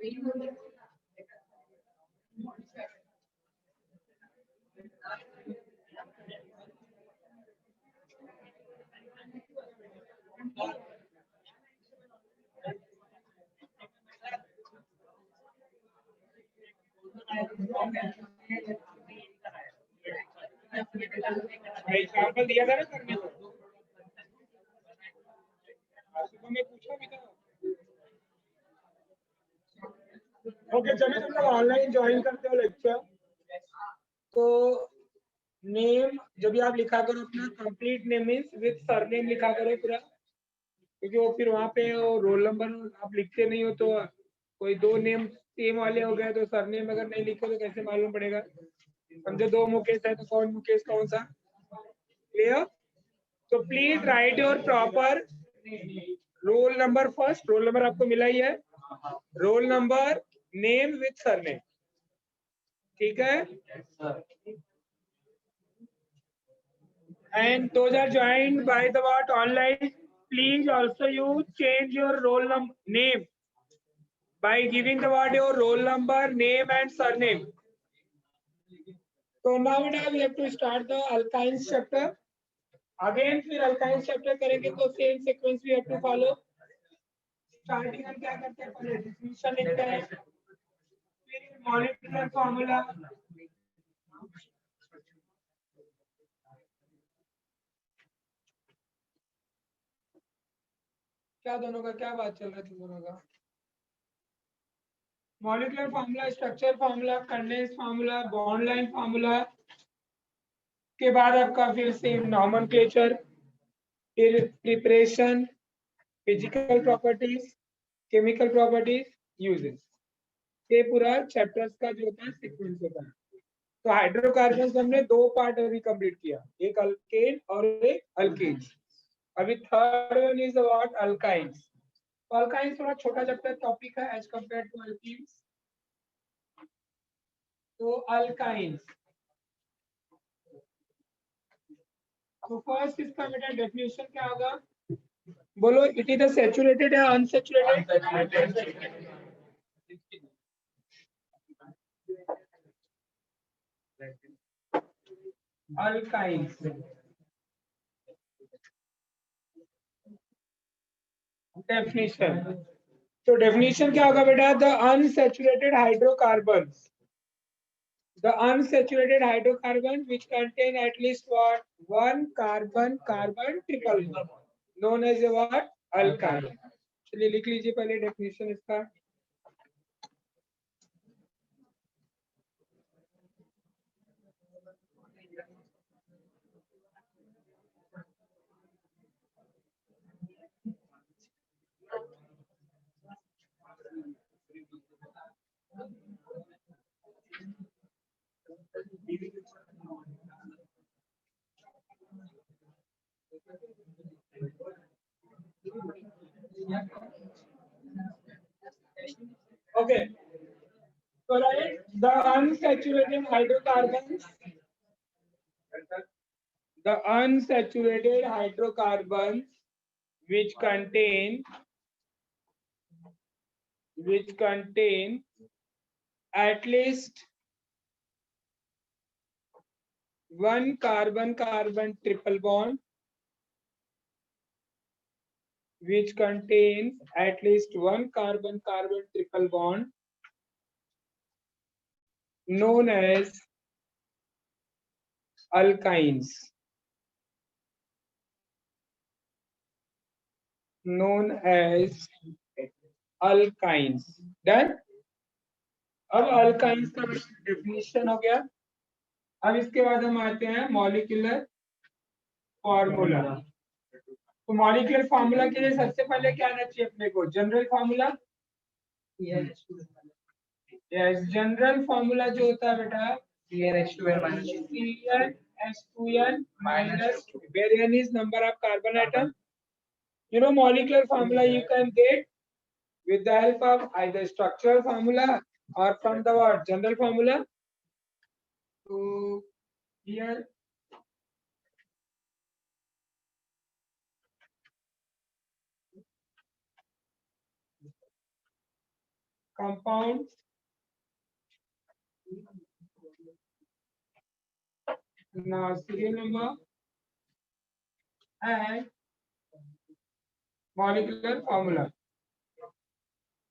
Example दिया था ना करने को, सुबह में पूछा भी था। ओके, चलिए तुम लोग ऑनलाइन ज्वाइन करते हो लेक्चर, तो नेम जब भी आप लिखा करो अपना complete name means with surname लिखा करो पूरा, क्योंकि वो फिर वहाँ पे वो रोल नंबर आप लिखते नहीं हो तो कोई दो नेम सेम वाले हो गए तो सरनेम अगर नहीं लिखे तो कैसे मालूम पड़ेगा। समझो दो मुकेश है तो कौन मुकेश कौन सा, क्लियर। तो please right your proper roll number first, roll number आपको मिला ही है, role number name with surname, ठीक है। And those are joined by the what online, please also you change your roll name by giving the what your roll number, name and surname. So now we have to start the alkynes chapter. Again फिर alkynes chapter करेंगे तो same sequence we have to follow. Starting हम क्या करते हैं, पहले definition लिखते हैं, फिर molecular formula, क्या दोनों का क्या बात चल रहा है तुम दोनों का, molecular formula, structure formula, condense formula, bond line formula के बाद आपका फिर से नॉमेनक्लेचर, फिर preparation, physical properties, chemical properties, uses, ये पूरा चैप्टर्स का जो होता है सीक्वेंस होता है। तो हाइड्रोकार्बन हमने दो पार्ट अभी कंप्लीट किया, एक अल्केन और एक अल्कीन्स। अभी third one is about alkynes. Alkynes थोड़ा छोटा चैप्टर टॉपिक है एज कंपेयर टू अल्कीन्स। तो अल्काइंस, तो फर्स्ट इसका बेटा डेफिनेशन क्या होगा, बोलो, इट इज अ सैचुरेटेड या अनसैचुरेटेड, अल्काइंस। डेफिनेशन, तो डेफिनेशन क्या होगा बेटा, the unsaturated hydrocarbons, the unsaturated hydrocarbon which contain at least what, one carbon carbon triple bond, known as a what, alkyne। चलिए लिख लीजिए पहले डेफिनेशन इसका। Okay, so right, the unsaturated hydrocarbons, the unsaturated hydrocarbons which contain at least one carbon carbon triple bond, which contains at least one carbon carbon triple bond, known as alkynes, known as alkynes। Done. अब alkynes का definition हो गया। अब इसके बाद हम आते हैं मॉलिक्यूलर फॉर्मूला। तो मॉलिक्यूलर फॉर्मूला के लिए सबसे पहले क्या आना चाहिए अपने को, general formula. Yes, general formula जो होता है बेटा, CnH2n minus 2, where n is number of carbon atom. You know molecular formula you can get with the help of either structural formula or from the what, general formula. So here compound now serial number and molecular formula.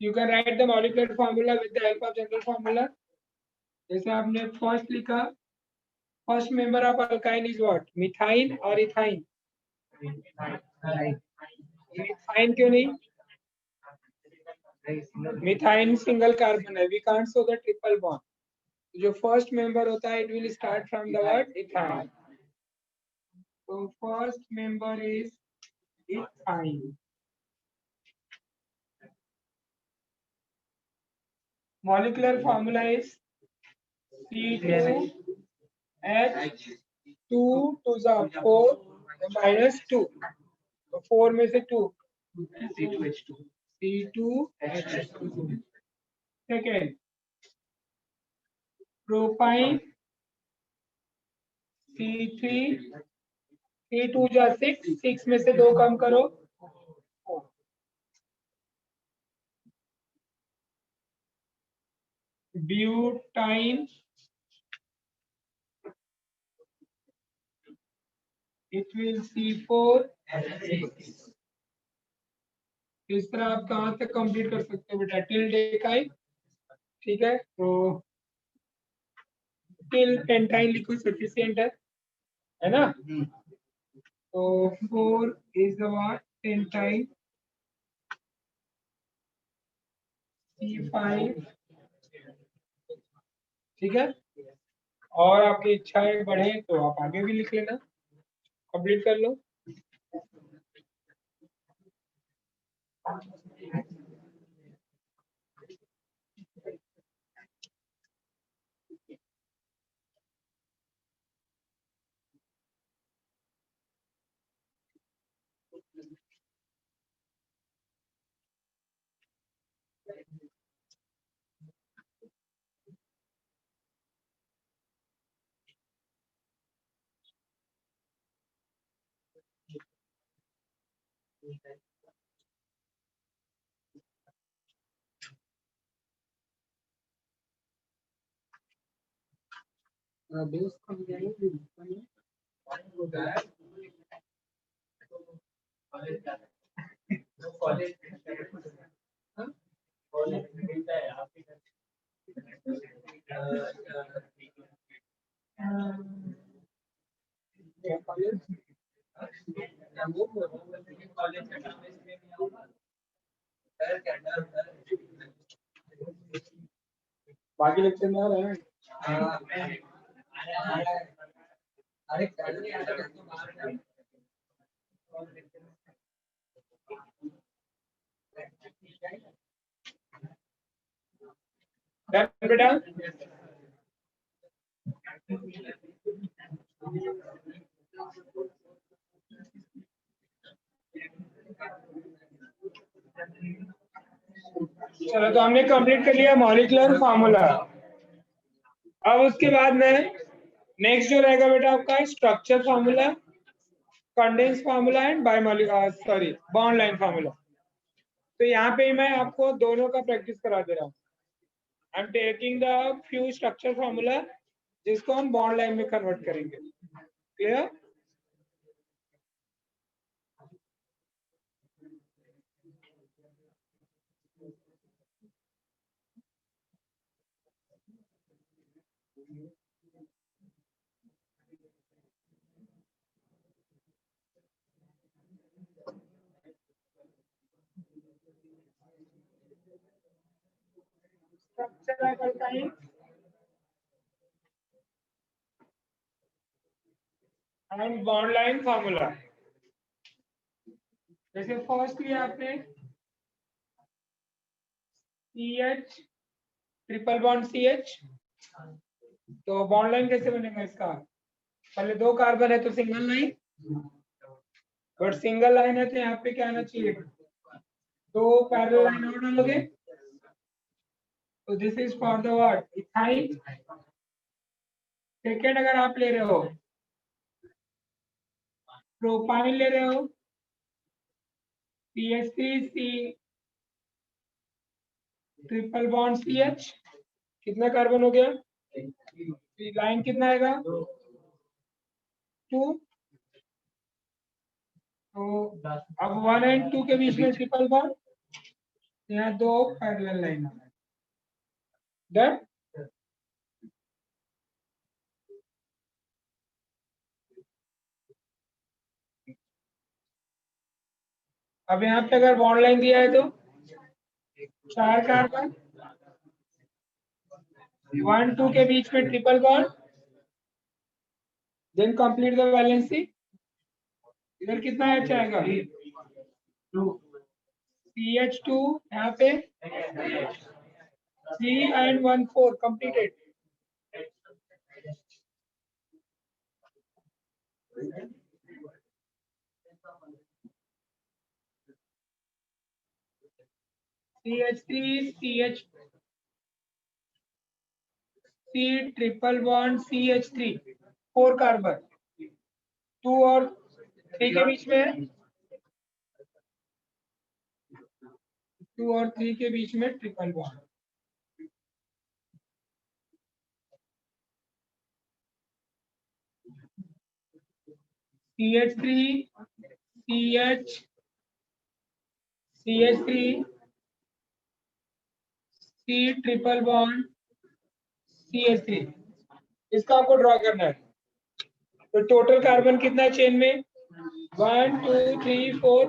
You can write the molecular formula with the help of general formula. जैसे आपने first लिखा, first member of alkyne is what, methyne और ethyne. Methyne क्यों नहीं? Methyne single carbon है, we can't show the triple bond. जो first member होता है it will start from the word ethyne. तो first member is ethyne. molecular formula is C2H2 to the 4 minus 2. तो 4 में से 2 C2H2. Second propyne C3 C2 जा 6, 6 में से 2 कम करो. Butyne it will C4. इस तरह आप कहाँ तक कंप्लीट कर सकते हो बेटा, टिल डेकाई. ठीक है, तो टिल पेंटाइन लिखो, सफिशिएंट है ना. तो 4 is the what, pentyne. C5. ठीक है, और आपकी इच्छाएं बढ़े तो आप आगे भी लिख लेना, कंप्लीट कर लो. बाकी लेक्चर में आ रहा है. बेटा चलो, तो हमने कंप्लीट कर लिया मॉलिक्यूलर फार्मूला. अब उसके बाद में नेक्स्ट जो रहेगा बेटा आपका structure formula, condense formula and biomolecular bond line formula. तो यहाँ पे मैं आपको दोनों का प्रैक्टिस करा दे रहा हूँ. I am taking the few structure formula जिसको हम बॉन्ड लाइन में कन्वर्ट करेंगे. Clear? And bond line formula. जैसे फर्स्ट लिया आपने CH ट्रिपल बॉन्ड CH, तो बॉन्ड लाइन कैसे बनेगा इसका? पहले 2 कार्बन है तो single line, but single line है तो यहाँ पे क्या आना चाहिए, 2 पैरेलल लाइन और डालोगे. तो this is for the what, ethyne. Second अगर आप ले रहे हो, प्रोपाइन ले रहे हो, CH3C ट्रिपल बॉन्ड CH, कितना कार्बन हो गया? लाइन कितना आएगा? 2। तो अब 1 एंड 2 के बीच में ट्रिपल बॉन्ड, यहाँ 2 पैरेलल लाइन आ रहा है। डन। अब यहाँ पे अगर बॉन्ड लाइन दिया है तो 4 कार्बन, 1 2 के बीच में triple bond, then complete the valency. इधर कितना H आएगा? 2। CH2 यहाँ पे 3 and 1 4 completed। CH3 CH C triple bond CH3 4 carbon, 2 और 3 के बीच में, 2 और 3 के बीच में triple bond. CH3 CH CH3 C triple bond CH3, इसका आपको ड्रॉ करना है। तो टोटल कार्बन कितना है चेन में? 1 2 3 4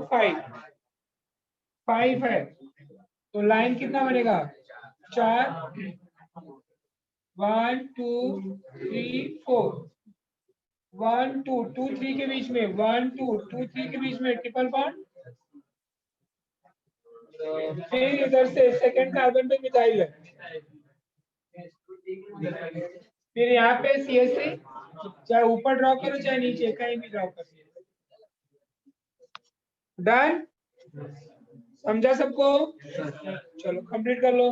5 है। तो लाइन कितना बनेगा? 4, 1 2 3 4, 1 2 2 3 के बीच में, 1 2 2 3 के बीच में ट्रिपल बॉन्ड, फिर इधर से सेकंड कार्बन पे मिथाइल है, फिर यहाँ पे CH3, चाहे ऊपर ड्रॉ करो चाहे नीचे, कहीं भी ड्रॉ करो। डन, समझा सबको? चलो कंप्लीट कर लो।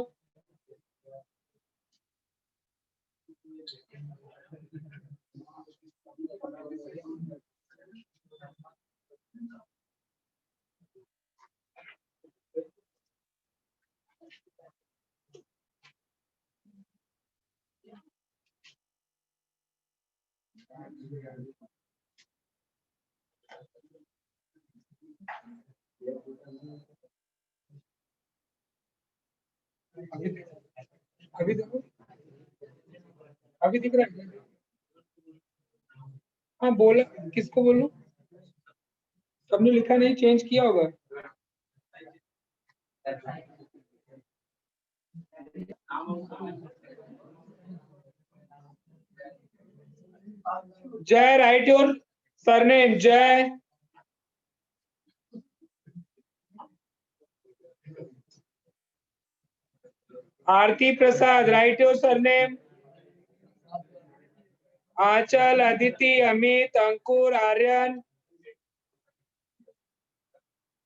अभी देखो, अभी दिख रहा है? हाँ बोला, किसको बोलूं? सबने लिखा नहीं, चेंज किया होगा। जय, right your surname. Jai, Aarti Prasad, write your surname. Anchal, Aditi, Amit, Ankur, Aryan,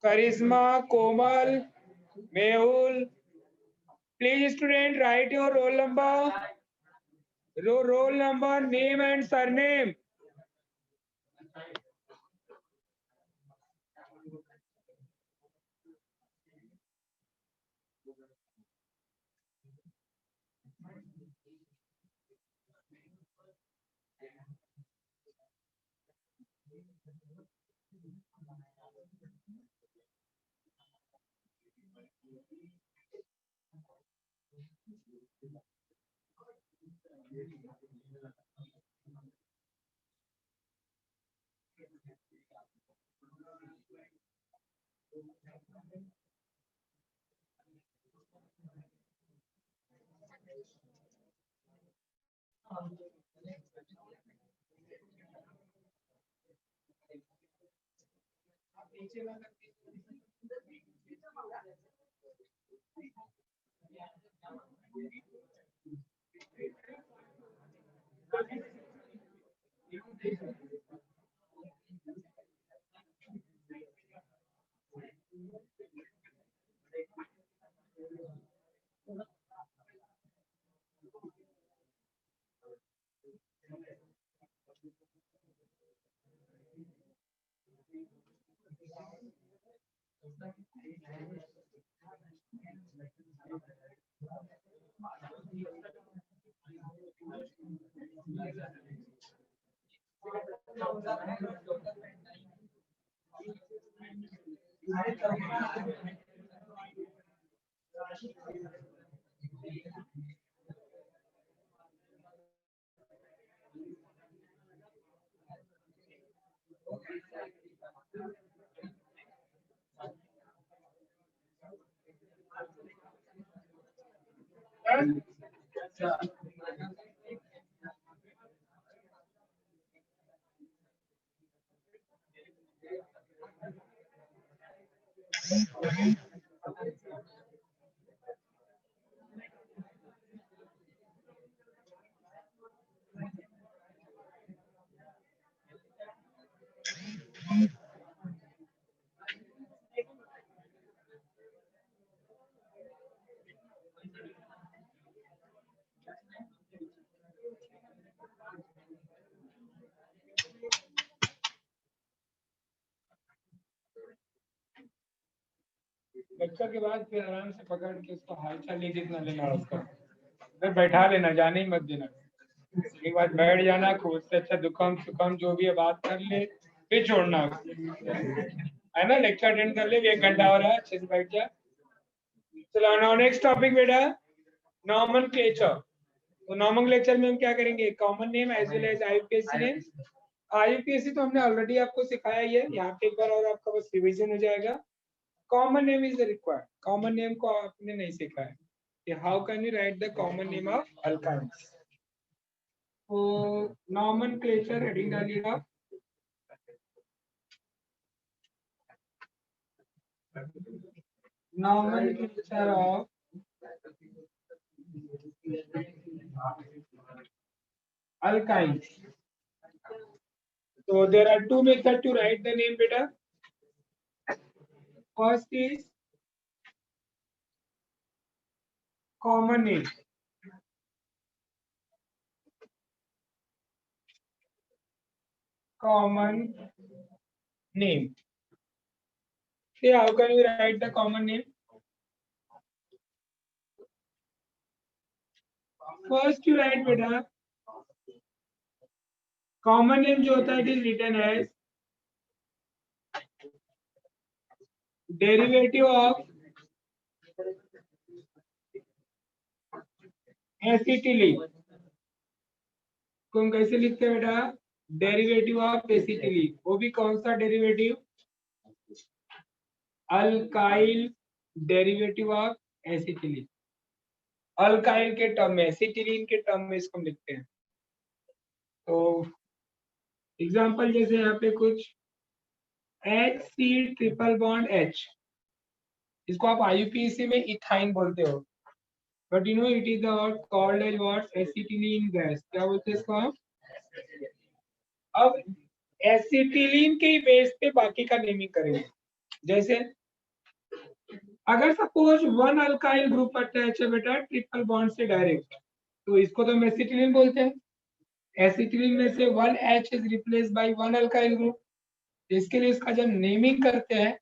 Karishma, Komal, Mehul. Please student write your roll number, name and surname. Lecture के बाद फिर आराम से पकड़ के उसको हालचाल नहीं जितना लेना उसका, फिर बैठा लेना, जाने ही मत देना। एक बार बैठ जाना, खुद से अच्छा दुकान सुकाम जो भी है बात कर ले, फिर छोड़ना है ना। लेक्चर अटेंड कर ले, 1 घंटा हो रहा है, अच्छे से बैठ जा। चलो नाउ नेक्स्ट टॉपिक बेटा, नॉमेनक्लेचर। तो नॉमेनक्लेचर में हम क्या करेंगे, common name as well as IUPAC name. IUPAC तो हमने ऑलरेडी आपको सिखाया ही है, यहाँ पे एक बार और आपका बस रिवीजन हो जाएगा। Common name is required, common name को आपने नहीं सीखा है कि how can you right the common name of alkynes. तो नॉमेनक्लेचर हेडिंग डालिएगा। nomenclature of alkynes. So there are two methods to write the name beta. First is common name. Common name. See how can you write the common name? First you write beta. Common name जो होता है it is written as derivative of acetylene. को हम कैसे लिखते हैं बेटा, derivative of acetylene. वो भी कौन सा derivative, alkyl derivative of acetylene. Alkyl के टर्म में, एसिटिलीन के टर्म में इसको हम लिखते हैं। तो एग्जांपल जैसे यहाँ पे कुछ HC ट्रिपल बॉन्ड H, इसको आप IUPAC में इथाइन बोलते हो, but you know it is called as what, acetylene gas. क्या बोलते हैं इसको आप। अब एसिटिलीन के बेस पे बाकी का नेमिंग करेंगे। जैसे अगर suppose one alkyl group attach है बेटा ट्रिपल बॉन्ड से डायरेक्ट, तो इसको तो हम एसिटिलीन बोलते हैं। एसिटिलीन में से one H is replace by one alkyl group. इसके लिए इसका जब नेमिंग करते हैं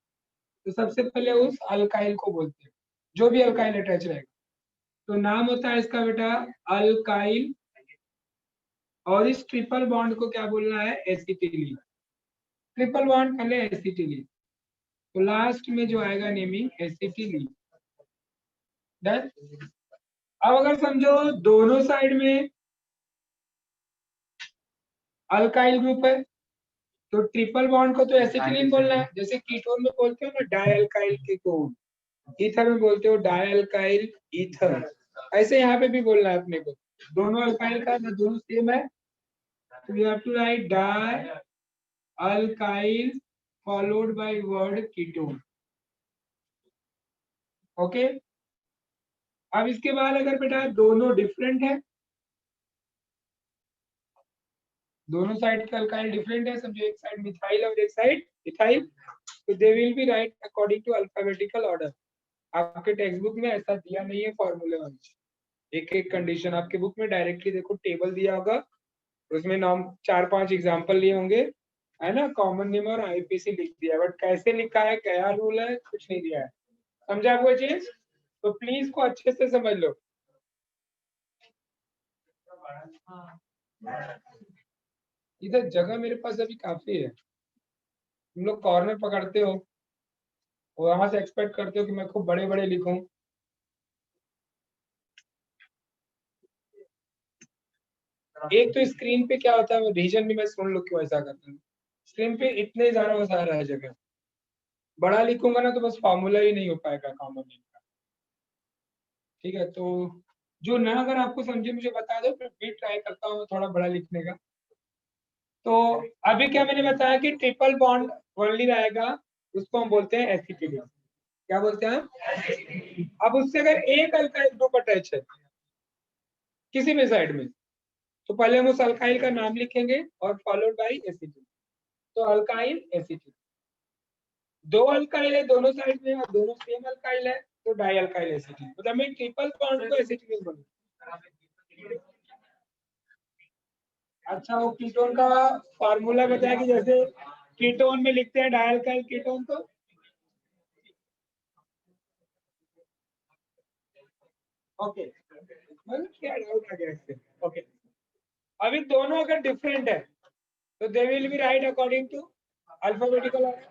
तो सबसे पहले उस अल्काइल को बोलते हैं, जो भी अल्काइल अटैच रहेगा। तो नाम होता है इसका बेटा अल्काइल, और इस ट्रिपल बॉन्ड को क्या बोलना है, एसिटिलीन। ट्रिपल बॉन्ड पहले एसिटिलीन, तो लास्ट में जो आएगा नेमिंग एसिटिलीन। डन। अब अगर समझो दोनों साइड में अल्काइल ग्रुप है, तो ट्रिपल बॉन्ड को तो एसिटिलीन बोलना है। जैसे कीटोन में बोलते हो ना डायल्काइल कीटोन, ईथर में बोलते हो डायल्काइल ईथर, ऐसे यहाँ पे भी बोलना है अपने को। दोनों अल्काइल का ना दोनों सेम है, तो we have to write dialkyl followed by word ketone. Okay. अब इसके बाद अगर बेटा दोनों डिफरेंट है, दोनों साइड का अल्काइल डिफरेंट है, समझो एक साइड मिथाइल और एक साइड इथाइल, तो they will be write according to alphabetical order. आपके टेक्स्ट बुक में ऐसा दिया नहीं है फॉर्मूले वाइज, एक एक कंडीशन आपके बुक में डायरेक्टली देखो टेबल दिया होगा, उसमें नाम 4-5 एग्जांपल लिए होंगे, है ना। कॉमन नेम और आईपीसी लिख दिया, बट कैसे लिखा है, क्या रूल है, कुछ नहीं दिया है। समझा वो चीज, तो प्लीज को अच्छे से समझ लो। इधर जगह मेरे पास अभी काफी है, तुम लोग कॉर्नर पकड़ते हो और वहां से एक्सपेक्ट करते हो कि मैं खूब बड़े बड़े लिखूं। एक तो स्क्रीन पे क्या होता है, रीजन भी मैं सुन लो क्यों ऐसा करता हूँ। स्क्रीन पे इतने ज्यादा बता रहा है जगह, बड़ा लिखूंगा ना तो बस फॉर्मूला ही नहीं हो पाएगा कॉमन नेम का। ठीक है, तो जो ना अगर आपको समझे मुझे बता दो, फिर भी ट्राई करता हूँ थोड़ा बड़ा लिखने का। तो अभी क्या मैंने बताया कि ट्रिपल बॉन्ड ओनली रहेगा, उसको हम बोलते हैं एसिटिलिन। क्या बोलते हैं? अब उससे अगर एक अल्काइल ग्रुप अटैच है किसी भी साइड में, तो पहले हम उस अल्काइल का नाम लिखेंगे और फॉलोड बाय एसिटिलिन। तो अल्काइल एसिटिलिन। दो अल्काइल है दोनों साइड में और दोनों सेम अल्काइल है, तो डाई अल्काइल एसिटिलिन। मतलब मैं ट्रिपल बॉन्ड को एसिटिलिन बोलूं। अच्छा, वो कीटोन का फार्मूला बताया कि जैसे कीटोन में लिखते हैं डाई अल्काइल कीटोन, तो ओके, मतलब क्या डाउट आ गया इससे? ओके, अभी दोनों अगर डिफरेंट है तो they will be write according to alphabetical order.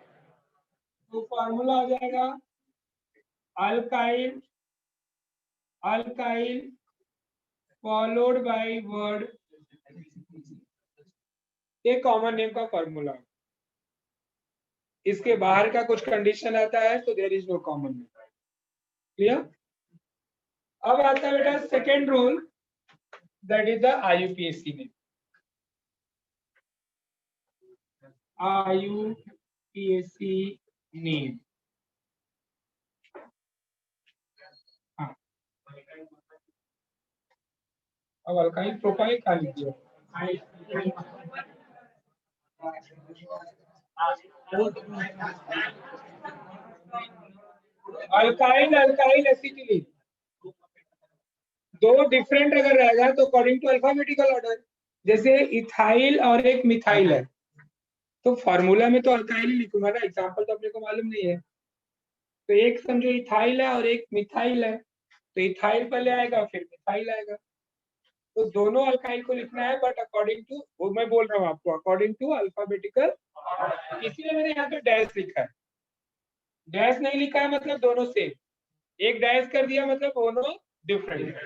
तो फार्मूला आ जाएगा alkyl alkyl followed by word, ये कॉमन नेम का फार्मूला। इसके बाहर का कुछ कंडीशन आता है तो there is no common name. Clear? अब आता है बेटा second rule, that is the IUPAC name. IUPAC name. हाँ, अब अल्काइल प्रोपाइल का लीजिए। अल्काइल अल्काइल एसिटिलीन, दो डिफरेंट अगर रहेगा तो अकॉर्डिंग टू अल्फाबेटिकल ऑर्डर। जैसे इथाइल और एक मिथाइल है, तो फार्मूला में तो अल्काइल ही लिखूंगा ना, एग्जांपल तो अपने को मालूम नहीं है। तो एक समझो इथाइल है और एक मिथाइल है, तो इथाइल पहले आएगा फिर मिथाइल आएगा। तो दोनों अल्काइल को लिखना है, बट अकॉर्डिंग टू, वो मैं बोल रहा हूँ आपको, अकॉर्डिंग टू अल्फाबेटिकल। इसीलिए मैंने यहाँ पे डैश लिखा है। डैश नहीं लिखा है मतलब दोनों सेम, एक डैश कर दिया मतलब दोनों डिफरेंट।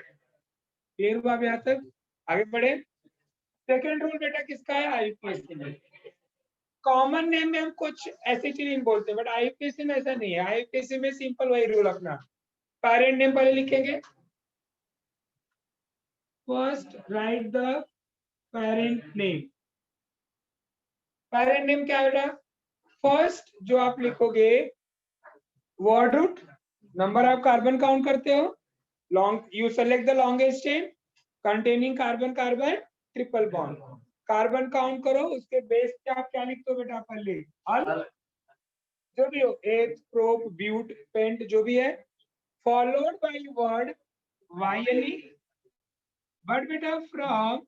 क्लियर हुआ यहाँ तक? आगे बढ़े। सेकेंड रूल बेटा किसका है? IUPAC में। कॉमन नेम में हम कुछ एसिटिलीन बोलते हैं, बट IUPAC में ऐसा नहीं है। IUPAC में सिंपल वही रूल अपना, पेरेंट नेम पहले लिखेंगे। First write the parent name. Parent name क्या है बेटा? फर्स्ट जो आप लिखोगे word root, number of carbon count करते हो, long you select the longest chain containing carbon carbon triple bond. Carbon count करो, उसके बेस पे आप क्या लिखते हो बेटा? पहले अल, जो भी हो, एथ प्रोप ब्यूट पेंट जो भी है, फॉलोड बाय वर्ड वायली। बट बेटा from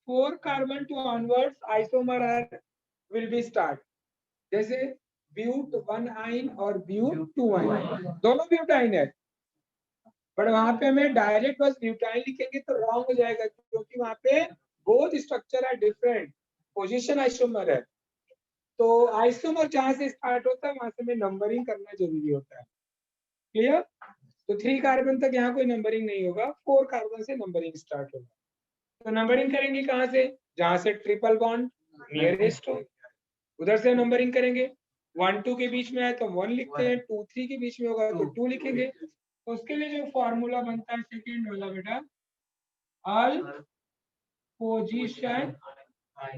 4 carbon to onwards isomer will be start. जैसे ब्यूट 1 आइन और ब्यूट 2 आइन, दोनों ब्यूटाइन है, बट वहां पे हमें डायरेक्ट बस ब्यूटाइन लिखेंगे तो रॉन्ग हो जाएगा, क्योंकि वहां पे बोथ स्ट्रक्चर है डिफरेंट, पोजीशन आइसोमर है। तो आइसोमर जहां से स्टार्ट होता है वहां से हमें नंबरिंग करना जरूरी होता है। क्लियर? तो 3 कार्बन तक यहाँ कोई नंबरिंग नहीं होगा, 4 कार्बन से नंबरिंग स्टार्ट होगा। तो नंबरिंग करेंगे कहाँ से? जहां से ट्रिपल बॉन्ड नियरेस्ट हो, उधर से नंबरिंग करेंगे। 1 2 के बीच में है तो 1 लिखते हैं, 2 3 के बीच में होगा तो 2 लिखेंगे। तो उसके लिए जो फॉर्मूला बनता है सेकेंड वाला बेटा, अल पोजीशन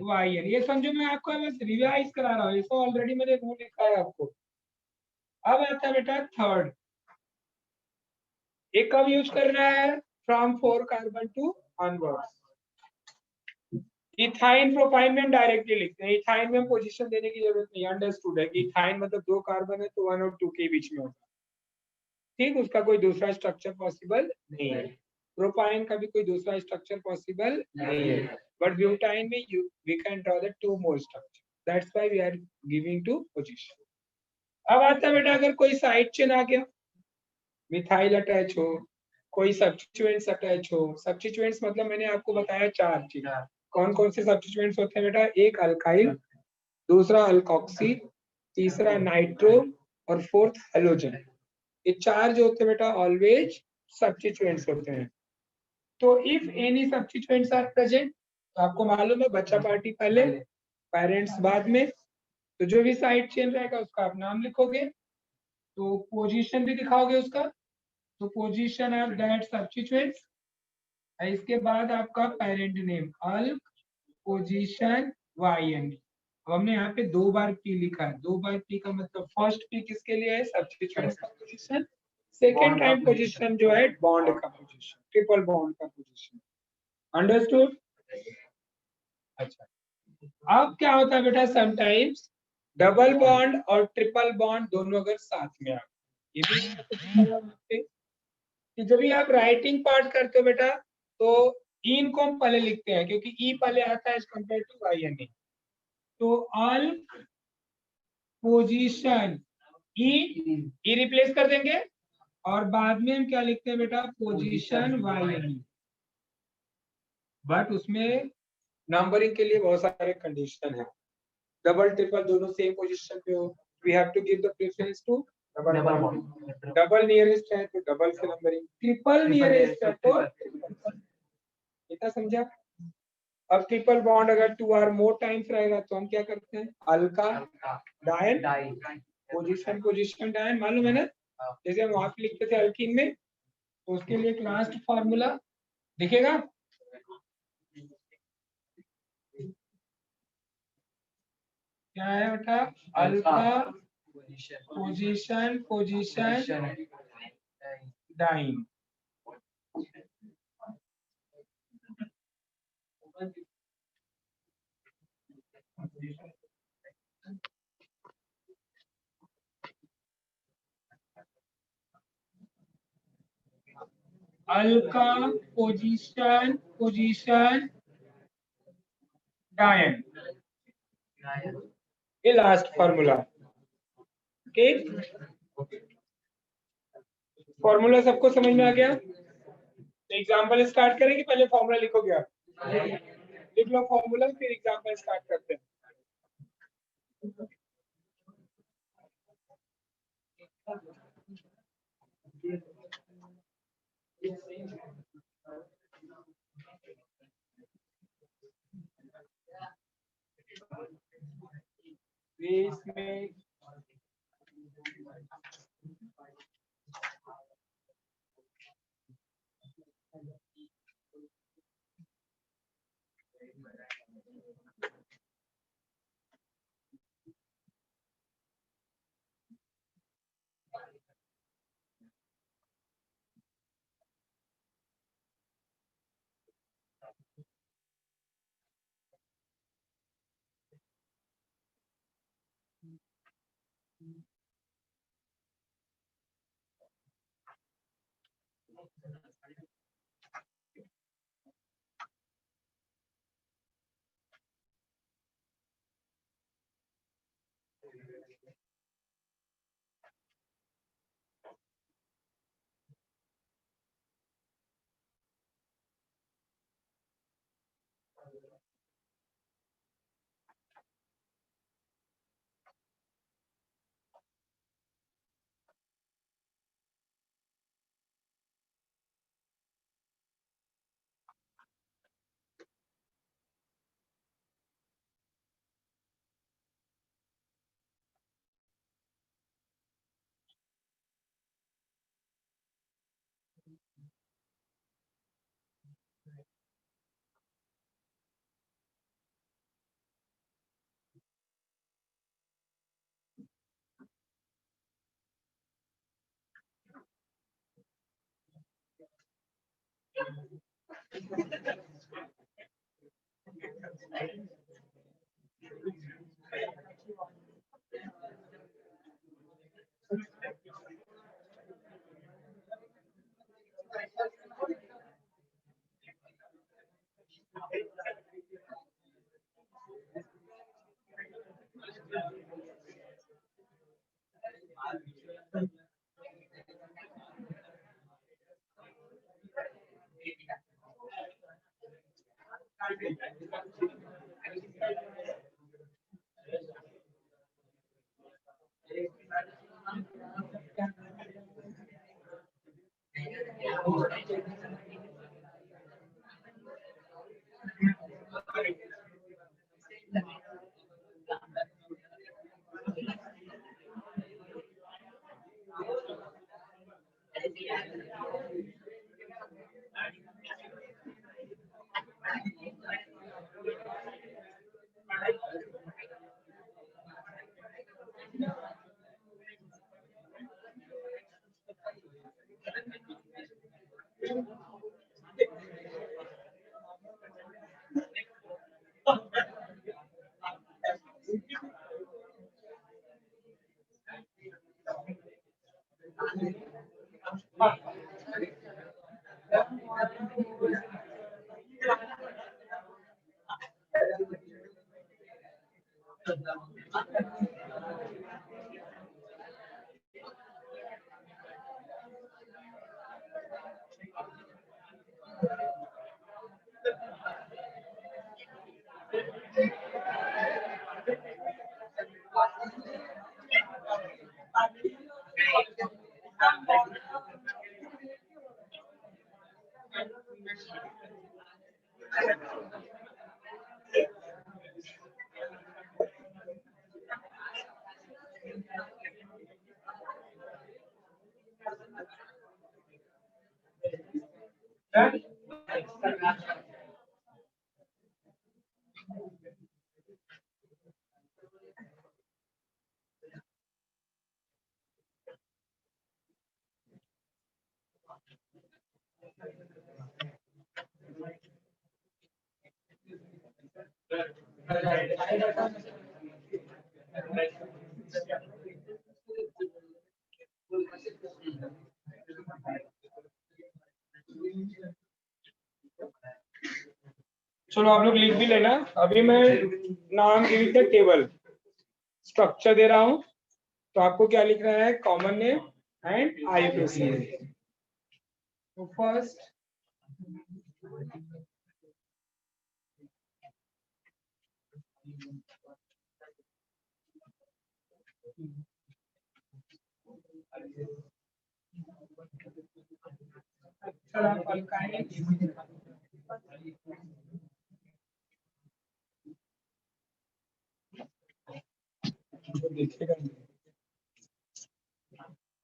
वायर। ये समझो मैं आपको बस रिवाइज करा रहा हूँ, इसको ऑलरेडी मैंने रूल लिखा है आपको। अब आता है बेटा थर्ड, एक कब यूज करना है? From 4 carbon to onwards. Ethyne propyne में डायरेक्टली लिखते हैं, इथाइन में हम पोजीशन देने की जरूरत नहीं, अंडरस्टूड है कि इथाइन मतलब 2 कार्बन है तो 1 और 2 के बीच में होगा। ठीक, उसका कोई दूसरा स्ट्रक्चर पॉसिबल नहीं है। प्रोपाइन का भी कोई दूसरा स्ट्रक्चर पॉसिबल नहीं है, बट ब्यूटाइन में we can draw the 2 more structure, that's why we are giving 2 position. अब आता है बेटा अगर कोई साइड चेन आ गया, मिथाइल अटैच हो, कोई सब्स्टिट्यूएंट्स अटैच हो। सब्स्टिट्यूएंट्स मतलब मैंने आपको बताया 4 चीज। कौन कौन से सब्स्टिट्यूएंट्स होते हैं बेटा? एक अल्काइल, दूसरा अल्कोक्सी, तीसरा नाइट्रो और फोर्थ हेलोजन। ये 4 जो होते हैं बेटा ऑलवेज सब्स्टिट्यूएंट्स होते हैं। तो if any substituents are present, तो आपको मालूम है बच्चा पार्टी पहले पेरेंट्स बाद में, तो जो भी साइड चेन रहेगा उसका आप नाम लिखोगे, तो पोजीशन भी दिखाओगे उसका, तो पोजीशन ऑफ दैट सब्स्टिट्यूएंट्स। इसके बाद आपका पेरेंट नेम अल्क, पोजीशन YN। अब हमने यहाँ पे 2 बार P लिखा है, 2 बार P का मतलब फर्स्ट P किसके लिए है, सब्स्टिट्यूएंट का पोजीशन, सेकेंड टाइम पोजीशन जो है बॉन्ड का पोजीशन, ट्रिपल बॉन्ड का पोजीशन। अंडरस्टूड? अच्छा, अब क्या होता है बेटा, समटाइम्स डबल बॉन्ड और ट्रिपल बॉन्ड दोनों अगर साथ में आ, ये भी कि जब भी आप राइटिंग पार्ट करते हो बेटा, तो इन को हम पहले लिखते हैं क्योंकि ई पहले आता है एज कंपेयर टू YN। तो अल पोजीशन ई रिप्लेस कर देंगे और बाद में हम क्या लिखते हैं बेटा, पोजीशन YN। बट उसमें नंबरिंग के लिए बहुत सारे कंडीशन है। डबल ट्रिपल दोनों सेम पोजीशन पे हो, we have to give the preference to double bond. Double nearest है तो डबल से नंबरिंग, ट्रिपल नियरेस्ट है तो ट्रिपल। इतना समझा? अब ट्रिपल बॉन्ड अगर 2 और मोर टाइम्स रहेगा तो हम क्या करते हैं, अल्का डायन, पोजीशन पोजीशन डायन, मालूम है ना? जैसे हम वहां पे लिखते थे अल्कीन में, तो उसके लिए एक लास्ट फार्मूला दिखेगा, क्या है बेटा, अल्फा पोजीशन पोजीशन डाइन। अल्का पोजीशन पोजीशन डायन, ये लास्ट फार्मूला। ठीक, फॉर्मूला सबको समझ में आ गया? एग्जांपल स्टार्ट करेंगे, पहले फॉर्मूला लिखोगे आप, लिख लो फॉर्मूला, फिर एग्जांपल स्टार्ट करते हैं। इसमें चलो आप लोग लिख भी लेना। अभी मैं नाम गिव द टेबल स्ट्रक्चर दे रहा हूं, तो आपको क्या लिखना है? Common name and IUPAC. तो फर्स्ट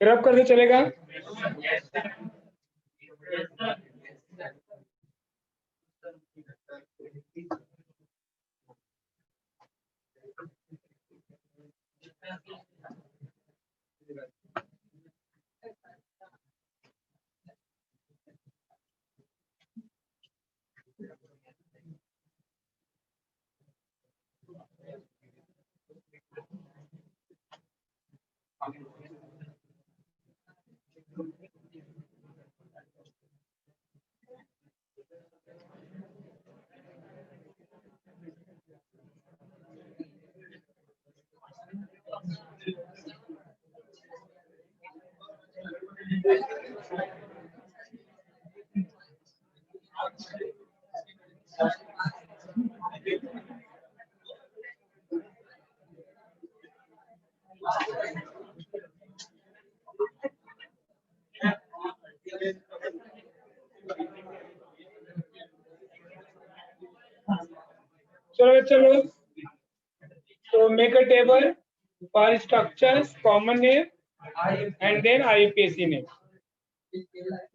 रब करके चलेगा। चलो तो make a table for structures common name and then IUPAC name.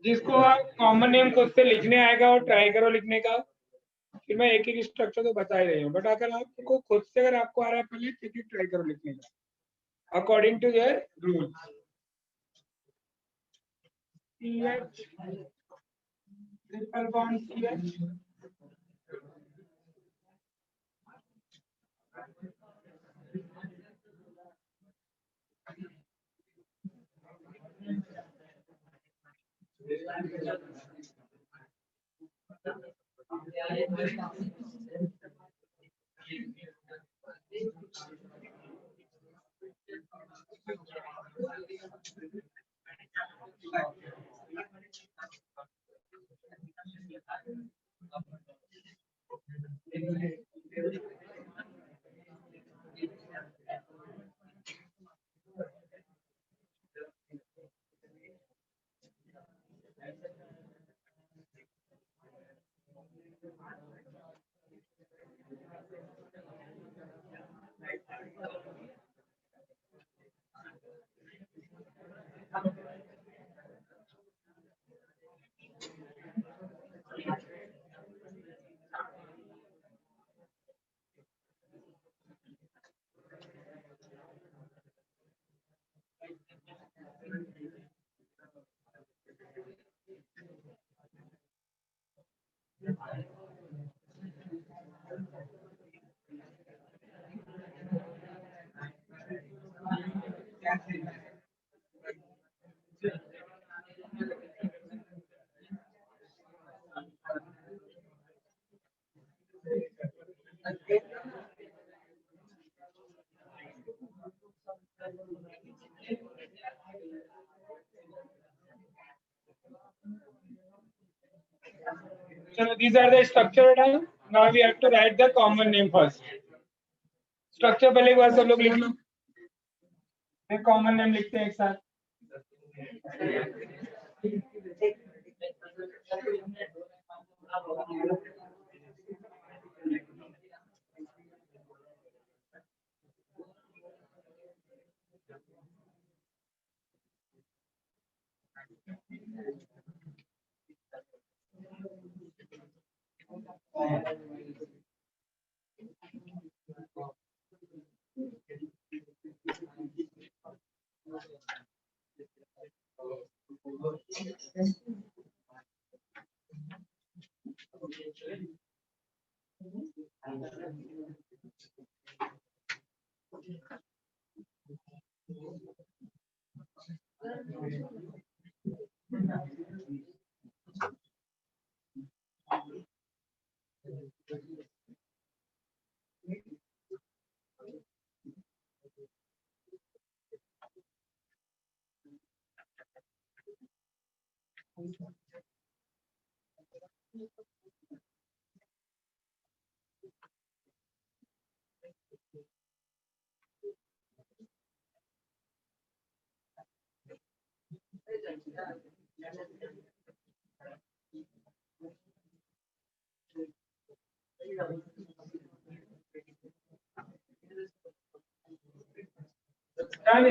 जिसको आप कॉमन नेम खुद से लिखने आएगा और ट्राई करो लिखने का। फिर मैं एक एक स्ट्रक्चर तो बता ही रही हूँ, बट अगर आपको खुद से अगर आपको आ रहा है पहले तो ट्राई करो लिखने का according to their rule. CH triple bond CH चलो these are the structure done. Now we have to write the common name first. Structure पहले एक बार सब लोग लिख लो, फिर कॉमन नेम लिखते हैं एक साथ.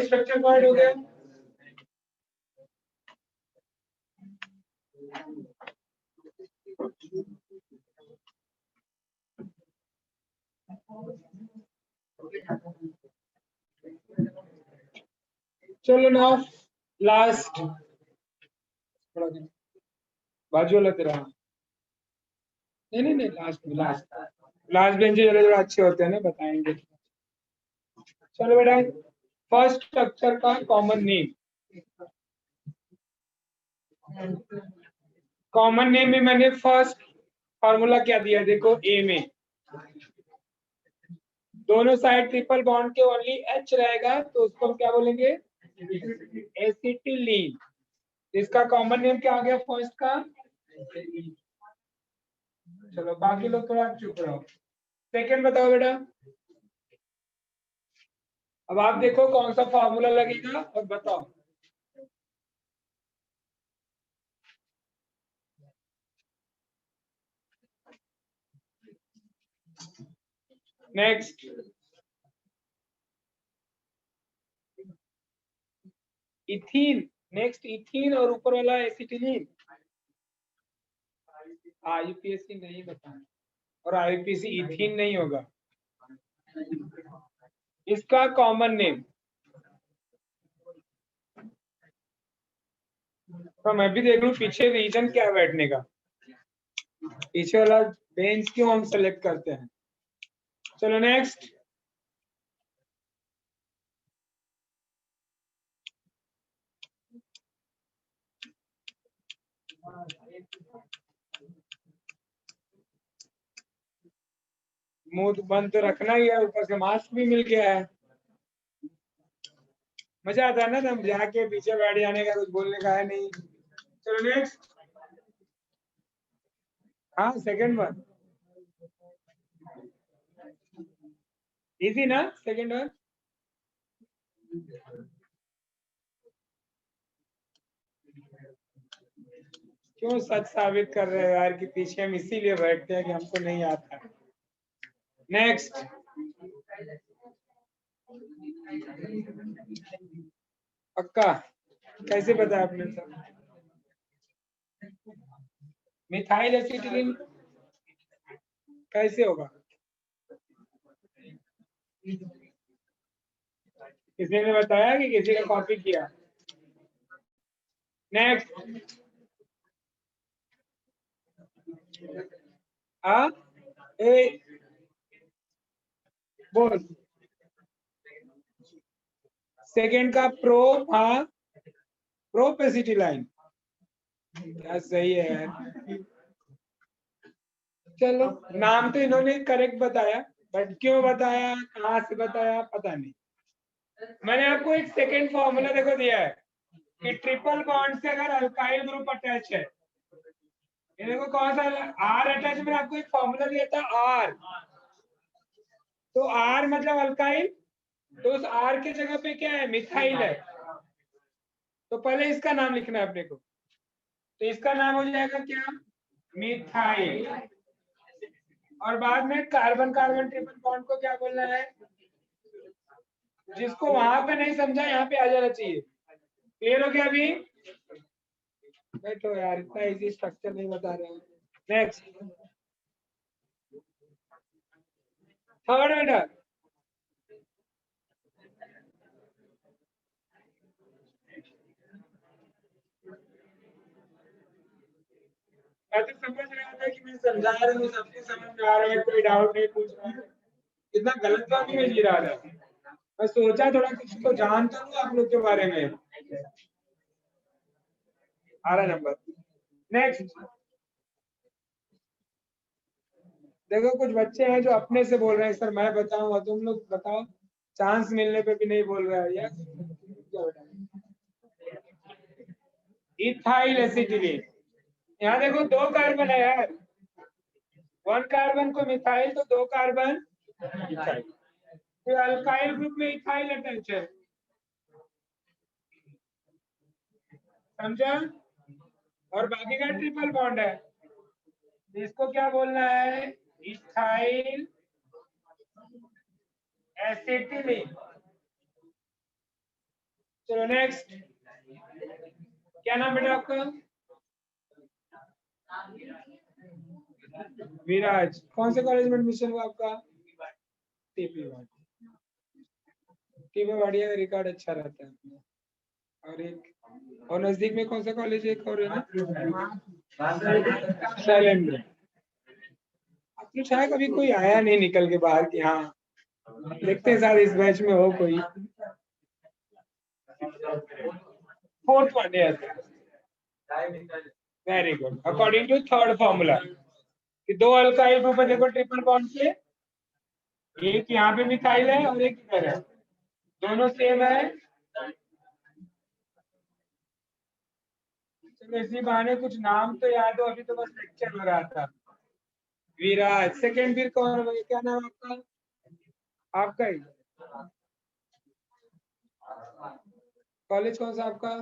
स्ट्रक्चर कार्ड हो गया. चलो ना लास्ट बाजू वाला तेरा. नहीं लास्ट बेंच जरा अच्छे होते हैं ना, बताएंगे. चलो बेटा, फर्स्ट स्ट्रक्चर का कॉमन नेम. कॉमन नेम में मैंने फर्स्ट फॉर्मूला क्या दिया, देखो ए में दोनों साइड ट्रिपल बॉन्ड के ओनली एच रहेगा, तो उसको हम क्या बोलेंगे, एसिटिलीन. इसका कॉमन नेम क्या आ गया फर्स्ट का. चलो बाकी लोग थोड़ा चुप रहो. सेकंड बताओ बेटा. अब आप देखो कौन सा फॉर्मूला लगेगा और बताओ. Next ethene. नेक्स्ट इथीन और ऊपर वाला एसिटिलीन. आईयूपीएसी नहीं बताना, और आईयूपीएसी इथीन नहीं होगा. इसका कॉमन नेम तो मैं भी देख लूं पीछे रीजन क्या है बैठने का. पीछे वाला बेंच क्यों हम सेलेक्ट करते हैं. चलो नेक्स्ट. मुंह बंद तो रखना ही है, ऊपर से मास्क भी मिल गया है. मजा आता है ना तब जाके पीछे बैठ जाने का, कुछ बोलने का है नहीं. चलो नेक्स्ट. हाँ सेकंड वन इजी ना. सेकंड वन क्यों सच साबित कर रहे हो यार कि पीछे हम इसीलिए बैठते हैं कि हमको नहीं आता. नेक्स्ट. पक्का कैसे बताया आपने सब. मिथाइल एसिटिलीन कैसे होगा. किसी ने बताया कि किसी ने कॉपी किया. नेक्स्ट. ए बोल. सेकंड का प्रो. हाँ प्रोपेसिटिलाइन. क्या सही है. चलो नाम तो इन्होंने करेक्ट बताया, बट क्यों बताया, कहाँ से बताया, पता नहीं. मैंने आपको एक सेकंड फॉर्मूला देखो दिया है कि ट्रिपल बॉन्ड से अगर अल्काइल ग्रुप अटैच है, ये देखो कौन सा आर अटैच में आपको एक फॉर्मूला दिया था आर, तो आर मतलब अल्काइल, तो उस आर की जगह पे क्या है, मिथाइल है। तो पहले इसका नाम लिखना है अपने को, तो इसका नाम हो जाएगा क्या, मिथाइल। और बाद में कार्बन कार्बन ट्रिपल बॉन्ड को क्या बोलना है, जिसको वहां पे नहीं समझा यहाँ पे आ जाना चाहिए। क्लियर हो गया अभी, बैठो यार, इतना इजी स्ट्रक्चर नहीं बता रहे हैं। नेक्स्ट थर्ड बेटा, मैं तो समझ रहा था कि मैं समझा रहा हूँ, सबको समझ में आ रहा है, कोई डाउट नहीं पूछ रहा है। इतना गलतफहमी में जी रहा था, मैं सोचा थोड़ा कुछ तो जानता हूँ आप लोग के बारे में। 12 नंबर। नेक्स्ट देखो, कुछ बच्चे हैं जो अपने से बोल रहे हैं सर मैं बताऊं, और तुम लोग बताओ, चांस मिलने पे भी नहीं बोल रहा है यार। इथाइल एसिटिलीन, यहाँ देखो 2 कार्बन है यार, 1 कार्बन को मिथाइल, तो 2 कार्बन इथाइल, तो अल्काइल ग्रुप में इथाइल अटैच है, समझा। और बाकी का ट्रिपल बॉन्ड है, इसको क्या बोलना है, इथाइल एसिटिलीन। चलो नेक्स्ट, क्या नाम बेटा आपका, विराज। कौन से कॉलेज में एडमिशन हुआ आपका, टीपी वाड़ी। टीपी वाड़ी का रिकॉर्ड अच्छा रहता है। और एक और नजदीक में कौन सा कॉलेज है, एक और है ना, शैलेंद्र। अपने शायद कभी कोई आया नहीं निकल के बाहर की, हाँ देखते हैं शायद इस बैच में हो कोई, फोर्थ वन है। Very good, according to third formula कि 2 अल्काइल ग्रुप है, देखो ट्रिपल बॉन्ड से, एक यहाँ पे मिथाइल है और एक इधर है, दोनों सेम है। चलो इसी बहाने कुछ नाम तो याद हो, अभी तो बस लेक्चर हो रहा था। विराज सेकेंड, फिर कौन है, क्या नाम आपका, आपका ही कॉलेज कौन सा आपका,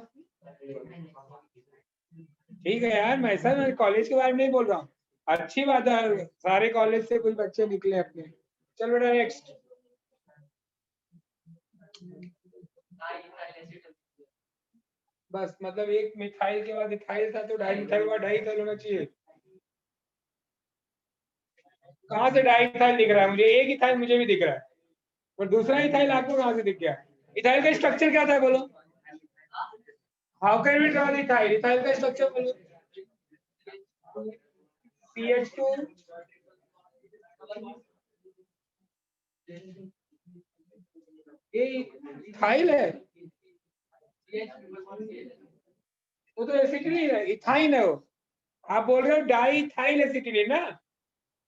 ठीक है यार, मैं कॉलेज के बारे में नहीं बोल रहा हूँ, अच्छी बात है सारे कॉलेज से कुछ बच्चे निकले अपने। चल बेटा नेक्स्ट, बस मतलब एक मिथाइल के बाद इथाइल था, तो डाई मिथाइल के बाद डाई इथाइल होना चाहिए। कहाँ से डाई इथाइल दिख रहा है मुझे, एक इथाइल मुझे भी दिख रहा है, और दूसरा इथाइल आपको कहाँ से दिख गया, इथाइल का स्ट्रक्चर क्या था बोलो, how can we draw the ethyl, ethyl का स्ट्रक्चर बोलो, CH2, ये इथाइल है, वो तो एसिटिलीन है, इथाइन है वो, आप बोल रहे हो डाई इथाइल एसिटिलीन ना,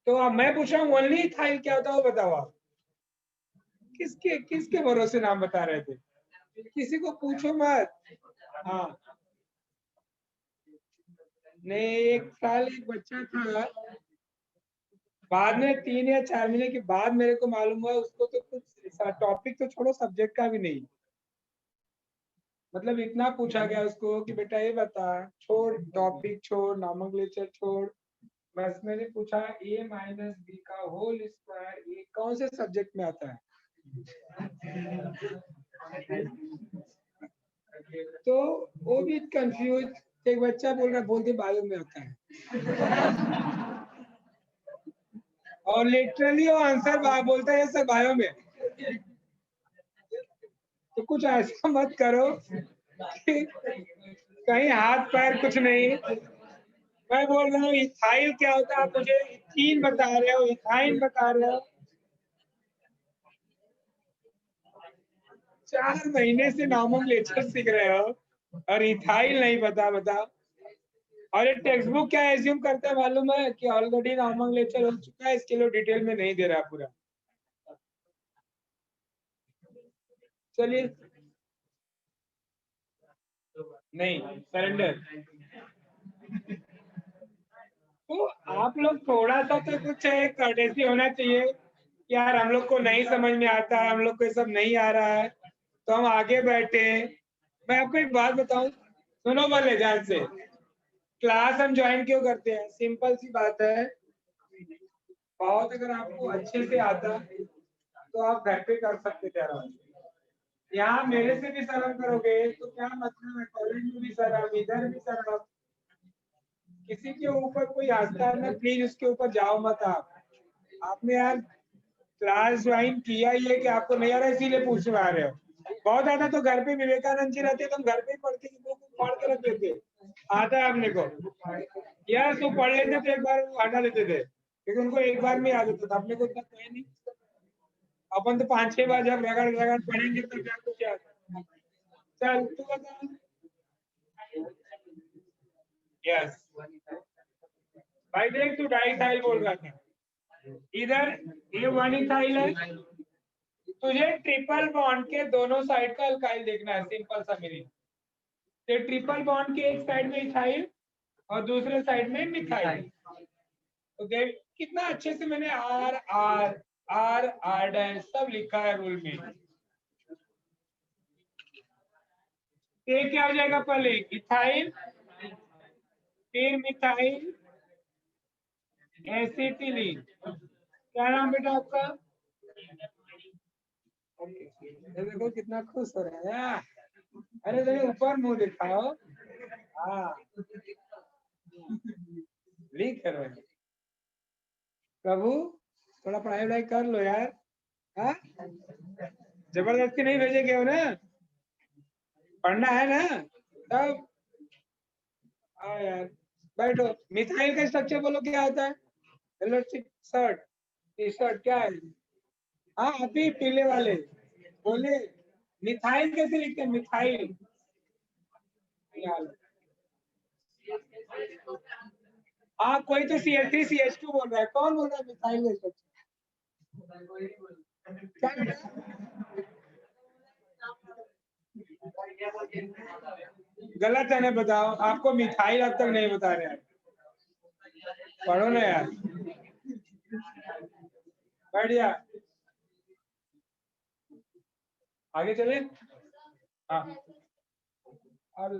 तो अब मैं पूछ रहा हूँ ओनली इथाइल क्या होता है वो बताओ आप, किसके किसके भरोसे नाम बता रहे थे, किसी को पूछो मत। हाँ नहीं, एक साल एक बच्चा था, बाद में 3 या 4 महीने के बाद मेरे को मालूम हुआ, उसको तो कुछ टॉपिक तो छोड़ो, सब्जेक्ट का भी नहीं, मतलब इतना पूछा गया उसको कि बेटा ये बता, छोड़ टॉपिक, छोड़ नॉमेनक्लेचर छोड़, बस मैंने पूछा a माइनस बी का होल स्क्वायर ये कौन से सब्जेक्ट में आता है, तो वो भी कंफ्यूज, एक बच्चा बोल रहा बोलते बायो में आता है, और लिटरली वो आंसर बोलता है सर बायो में, तो कुछ ऐसा मत करो कि कहीं हाथ पैर कुछ नहीं। मैं बोल रहा हूँ इथाइल क्या होता है, आप मुझे इथीन बता रहे हो, इथाइन बता रहे हो, 4 महीने से नॉमेनक्लेचर सीख रहे हो और इथाइल नहीं पता, बताओ। और ये टेक्स्ट बुक क्या एज्यूम करता है मालूम है, कि ऑलरेडी नॉमेनक्लेचर हो चुका है, इसके लिए डिटेल में नहीं दे रहा पूरा। चलिए नहीं, सरेंडर, आप लोग थोड़ा सा तो कुछ है कर्टेसी होना चाहिए। यार हम लोग को नहीं समझ में आता है, हम लोग को ये सब नहीं आ रहा है, तो हम आगे बैठे हैं। मैं आपको एक बात बताऊं, सुनो भले ध्यान से। क्लास हम ज्वाइन क्यों करते हैं? सिंपल सी बात है, बहुत अगर आपको अच्छे से आता तो आप घर पे कर सकते थे आराम से। यहाँ मेरे से भी शर्म करोगे तो क्या मतलब है? कॉलेज में भी शर्म, इधर भी शर्म। किसी के ऊपर कोई आता है ना, प्लीज उसके ऊपर जाओ मत आप। आपने यार क्लास ज्वाइन किया ही है कि आपको नहीं आ रहा इसीलिए पूछने आ रहे हो। बहुत ज्यादा तो घर पे विवेकानंद जी रहते तो हम घर पे ही पढ़ के पढ़ के रख देते। आता है अपने को, यार तो पढ़ लेते तो एक बार हटा देते थे, क्योंकि उनको एक बार में याद होता था, अपने को इतना तो है नहीं। अपन तो 5-6 बार जब रगड़ रगड़ पढ़ेंगे तो क्या कुछ याद। चल तू बता। यस भाई, देख तू डाइथाइल बोल रहा था, इधर ये वन इथाइल है। तुझे ट्रिपल बॉन्ड के दोनों साइड का अल्काइल देखना है, सिंपल सा मेरी। तो ट्रिपल बॉन्ड के एक साइड में इथाइल और दूसरे साइड में मिथाइल। तो देख कितना अच्छे से मैंने R R R R dash सब लिखा है रूल में। ये क्या हो जाएगा? पहले इथाइल, फिर मिथाइल एसिटिलीन। क्या नाम बेटा आपका? ये देखो कितना खुश हो रहा है। अरे देखो ऊपर मुंह दिखाओ। हाँ लिख रहे हैं। प्रभु थोड़ा पढ़ाई वढ़ाई कर लो यार। हाँ जबरदस्ती नहीं भेजेंगे हो ना, पढ़ना है ना तब। हाँ यार बैठो। मिथाइल का स्ट्रक्चर बोलो क्या होता है? येलो शर्ट, टी शर्ट क्या है? हाँ अभी पीले वाले बोले। मिथाइल कैसे लिखते हैं? मिथाइल यार। हाँ कोई तो CH3 CH2 बोल रहा है, कौन बोल रहा है मिथाइल का स्ट्रक्चर? क्या बेटा? गलत है ना, बताओ। आपको मिथाइल अब तक नहीं बता रहे हैं। पढ़ो ना यार, बढ़िया। आगे चले। हाँ और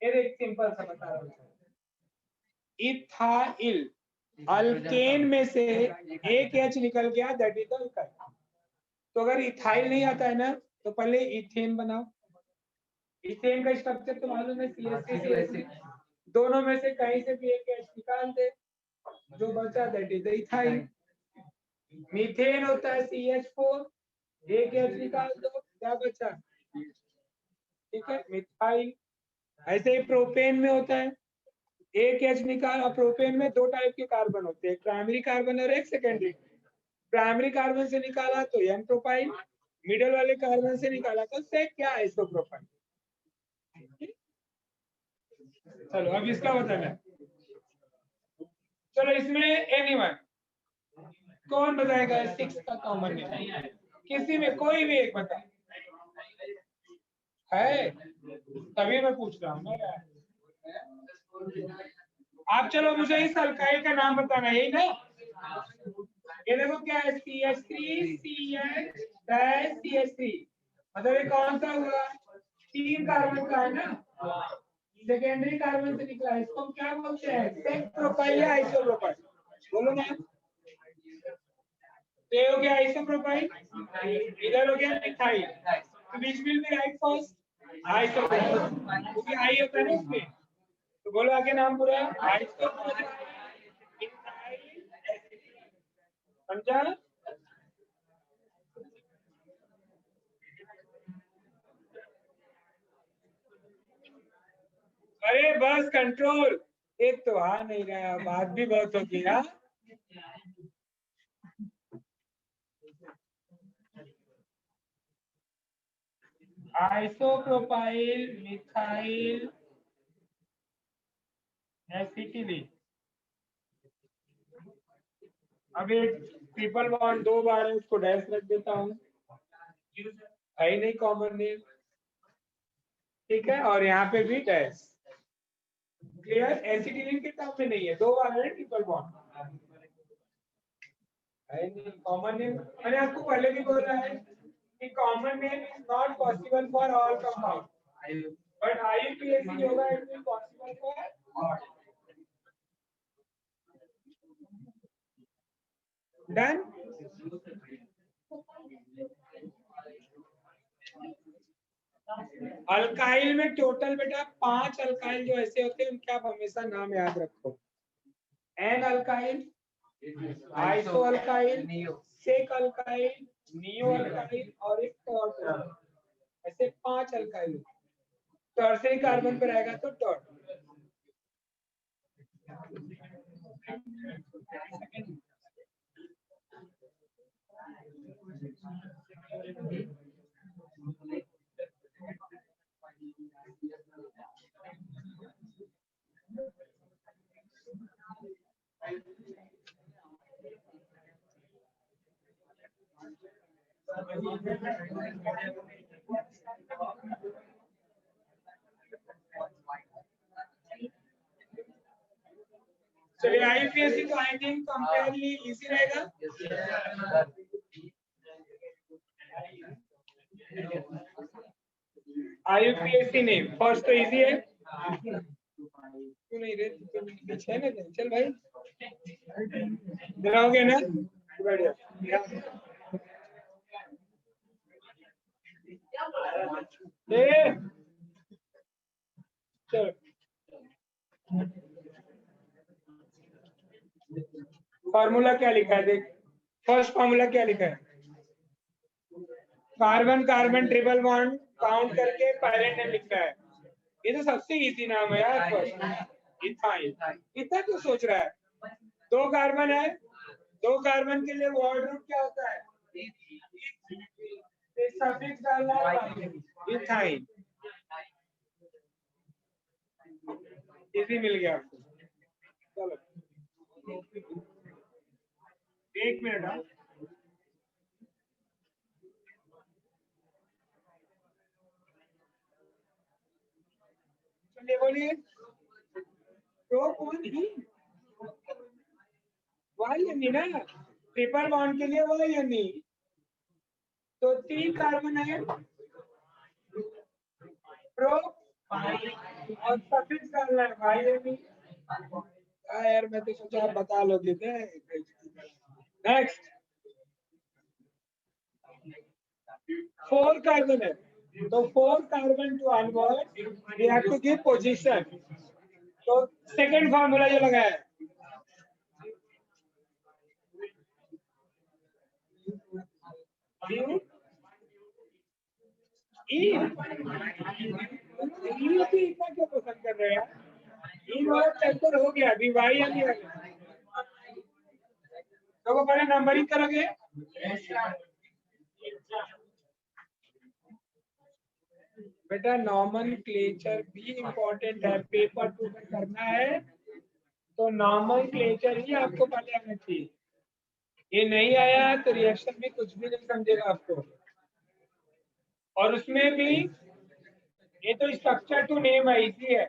ये देख सिंपल सा बता रहा हूँ। इथाइल अल्केन में से एक एच निकल गया, दैट इज द अल्काइल। तो अगर इथाइल नहीं आता है ना, तो पहले इथेन बनाओ। इथेन का स्ट्रक्चर तो मालूम है, CH3CH3। दोनों में से कहीं से भी एक एच निकाल दे, जो बचा that is the ethyl. Methane होता है CH4, एक एच निकाल दो, क्या बचा? ठीक है मिथाइल। ऐसे ही प्रोपेन में होता है, एक एच निकाल। और प्रोपेन में दो टाइप के कार्बन होते हैं, प्राइमरी कार्बन और एक सेकेंडरी। प्राइमरी कार्बन से निकाला तो एन प्रोपाइल, मिडल वाले कार्बन से निकाला तो से क्या आइसोप्रोपाइल। चलो अब इसका बताना। चलो इसमें एनीवन कौन बताएगा? 6 का कॉमन है किसी में, कोई भी एक बता है, तभी मैं पूछ रहा हूँ ना यार। आप चलो मुझे इस अल्काइल का नाम बताना, यही ना? ये देखो क्या है, CH3CH-CH3। मतलब ये कौन सा हुआ? 3 कार्बन का है ना, सेकेंडरी कार्बन से निकला है। इसको हम क्या बोलते हैं? सेक प्रोपाइल या आइसोप्रोपाइल? बोलो ना। तो ये हो गया आइसोप्रोपाइल, इधर हो गया मिथाइल, तो which will be right first? Isopropyl, क्योंकि आई होता है ना इसमें। तो बोलो आगे नाम पूरा, आइसोप्रोपाइल मिथाइल एसिटिलीन। समझा? अरे बस कंट्रोल, एक तो आ नहीं रहा, बात भी बहुत होगी ना। Isopropyl methyl acetylene. अब एक ट्रिपल बॉन्ड 2 बार है, उसको डैश रख देता हूँ, है ही नहीं कॉमन नेम। ठीक है, और यहाँ पे भी डैश। क्लियर? एसिटिलीन के टर्म में नहीं है, दो वाला है ट्रिपल बॉन्ड। कॉमन नेम मैंने आपको पहले भी बोला है कि common name is not possible for all compound, but IUPAC होगा it is possible for all. Done? Alkyl में टोटल बेटा 5 अल्काइल जो ऐसे होते हैं उनके आप हमेशा नाम याद रखो। एन अल्काइल, आइसो अल्काइल, सेक अल्काइल, नियो अल्काइल और एक टॉर्ट। ऐसे 5 अल्काइल। टर्सरी कार्बन पर आएगा तो टॉर्ट। चलिए IUPAC तो आई थिंक कंपेयरली इजी रहेगा। IUPAC नेम फर्स्ट तो इजी है, क्यों नहीं रे पीछे है ना, चल भाई दिलाओगे ना, बढ़िया। चलो फार्मूला क्या लिखा है देख, फर्स्ट फार्मूला क्या लिखा है, carbon carbon triple bond count करके पैरेंट नेम लिखना है। ये तो सबसे इजी नाम है यार, फर्स्ट इथाइल। इतना क्यों सोच रहा है, 2 कार्बन है, 2 कार्बन के लिए वर्ड रूट क्या होता है, सफिक्स डालना है इथाइल। इजी मिल गया आपको। चलो 1 मिनट। चलिए बोलिए, प्रो कौन ही वाई यानी ना, ट्रिपल बॉन्ड के लिए वाई यानी, तो 3 कार्बन है प्रो और सफिक्स डालना है वाई यानी। यार मैं तो सोचा आप बता लोगे। नेक्स्ट 4 कार्बन है, तो 4 carbon to onward we have to give position. तो सेकंड फार्मूला जो लगा है, इतना क्यों पसंद कर रहे हैं, इन वाला चैप्टर हो गया अभी, वाई अभी तो पहले नंबरिंग करोगे। बेटा नॉमेनक्लेचर भी इम्पोर्टेंट है, पेपर टू में करना है तो नॉमेनक्लेचर ही आपको पहले आना चाहिए। ये नहीं आया तो रिएक्शन भी कुछ भी नहीं समझेगा आपको। और उसमें भी ये तो स्ट्रक्चर टू नेम है, इजी है,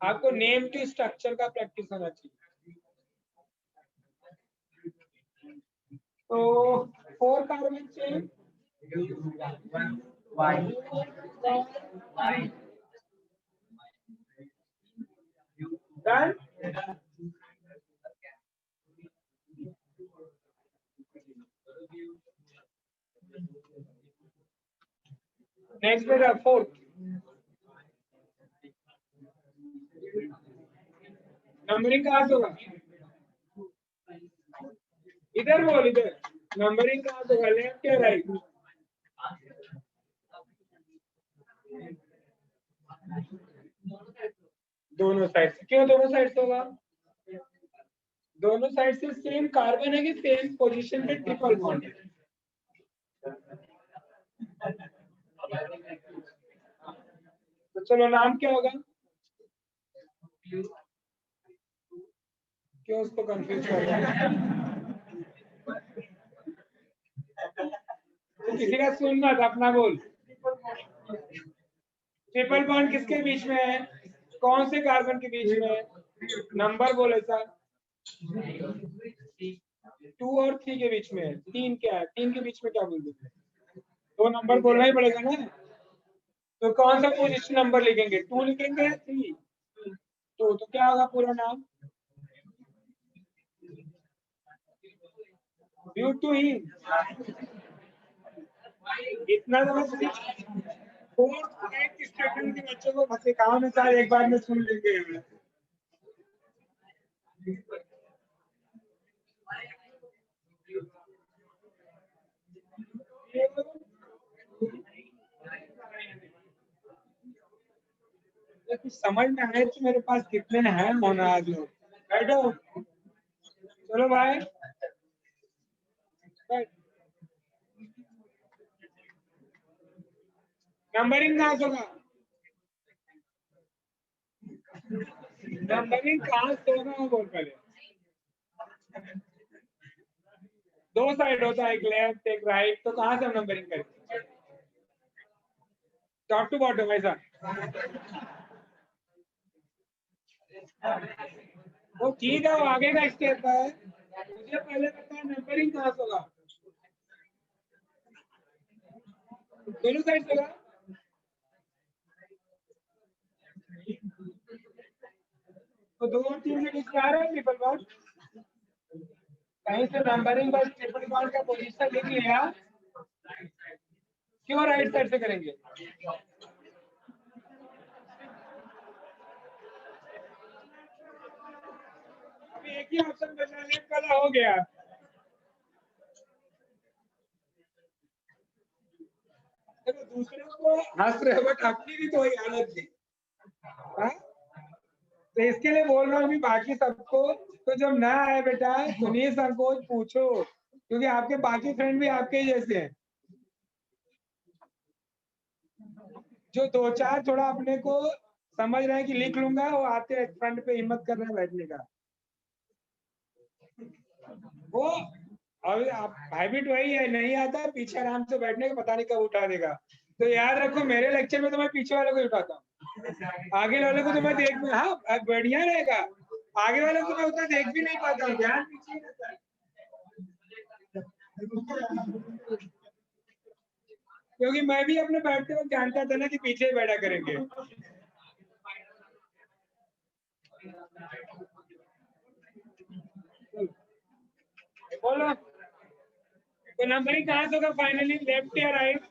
आपको नेम टू स्ट्रक्चर का प्रैक्टिस होना चाहिए। तो 4 कार्बन चेन डन। नेक्स्ट बेटा 4 नंबरिंग कहाँ से होगा, इधर बोल, इधर नंबरिंग कहाँ से होगा, लेफ्ट या राइट, दोनों साइड से। क्यों दोनों साइड से होगा, दोनों साइड से सेम कार्बन है कि सेम पोजीशन पे ट्रिपल बॉन्ड है। तो चलो नाम क्या होगा, क्यों उसको कंफ्यूज कर रहा है, तो किसी का सुन मत, अपना बोल। ट्रिपल बॉन्ड किसके बीच में है, कौन से कार्बन के बीच में है? नंबर बोले सर। 2 और 3 के बीच में है। 3 क्या है? 3 के बीच में क्या बोल दूंगा? तो नंबर बोलना ही पड़ेगा ना। तो कौन सा पोजीशन नंबर लिखेंगे? 2 लिखेंगे या 3? तो क्या होगा पूरा नाम? ब्यूटूहीन। इतना तो मैं फोर्थ एट स्टैंडर्ड के बच्चों को बच्चे कहाँ में सारे एक बार में सुन लेंगे। कुछ समझ में आए तो मेरे पास कितने हैं मोनाज लोग। बैठो, चलो भाई बैठ। नंबरिंग कहाँ से होगा? नंबरिंग कहाँ से होगा वो बोल पहले। 2 साइड होता है, एक लेफ्ट एक राइट, तो कहाँ से हम नंबरिंग करेंगे? टॉप टू बॉटम ऐसा। वो ठीक है, वो आगे का स्टेप है। मुझे पहले पता है नंबरिंग कहाँ से होगा। दोनों साइड से होगा। तो 2 और 3 से कुछ आ रहा है ट्रिपल बॉन्ड। कहीं से नंबरिंग बस ट्रिपल बॉन्ड का पोजीशन लिख लिया। क्यों राइट साइड से करेंगे? अभी एक ही ऑप्शन बचा, लेफ्ट वाला हो गया। देखो दूसरों को हंस रहे हो बट अपनी भी तो वही हालत थी। हाँ? तो इसके लिए बोल रहा हूँ अभी बाकी सबको। तो जब ना आए बेटा सुनिए संकोच पूछो, क्योंकि आपके बाकी फ्रेंड भी आपके ही जैसे हैं। जो 2-4 थोड़ा अपने को समझ रहे हैं कि लिख लूंगा, वो आते हैं फ्रंट पे हिम्मत कर रहे हैं बैठने का। वो अब आप हैबिट वही है, नहीं आता पीछे आराम से बैठने का, पता नहीं कब उठा देगा। तो याद रखो मेरे लेक्चर में तो मैं पीछे वाले को ही उठाता हूँ, आगे वाले को तो मैं देख में, हाँ बढ़िया रहेगा। आगे वाले को मैं उतना देख भी नहीं पाता हूँ, ध्यान पीछे ही रहता है। क्योंकि मैं भी अपने बैठते वक्त जानता था ना कि पीछे ही बैठा करेंगे। बोलो, तो नंबरिंग कहाँ से होगा फाइनली, लेफ्ट या राइट?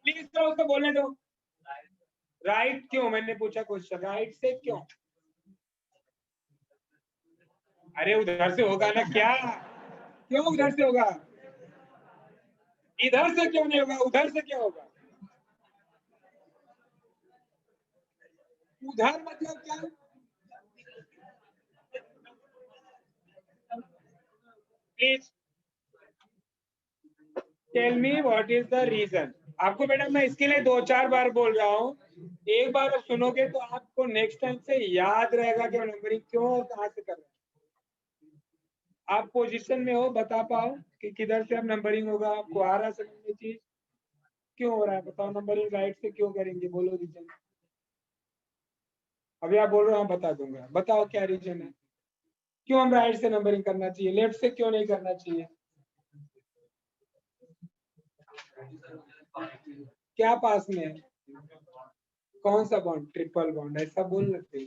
प्लीज तो उसको बोलने दो। राइट क्यों? मैंने पूछा क्वेश्चन, राइट से क्यों? अरे उधर से होगा ना क्या? क्यों उधर से होगा? इधर से क्यों नहीं होगा? उधर से क्या होगा? उधर मतलब क्या? Please tell me what is the reason. आपको बेटा मैं इसके लिए 2-4 बार बोल रहा हूँ, एक बार आप सुनोगे तो आपको नेक्स्ट टाइम से याद रहेगा कि नंबरिंग क्यों और कहाँ से कर रहे हैं। आप पोजीशन में हो, बता पाओ कि किधर से अब नंबरिंग होगा, आपको आ रहा समझ में चीज? क्यों हो रहा है बताओ, नंबरिंग राइट से क्यों करेंगे, बोलो रीजन। अभी आप बोल रहे हो, हाँ बता दूंगा, बताओ क्या रीजन है, क्यों हम राइट से नंबरिंग करना चाहिए, लेफ्ट से क्यों नहीं करना चाहिए? क्या पास में है? कौन सा बॉन्ड? ट्रिपल बॉन्ड, ऐसा बोल सकते हैं।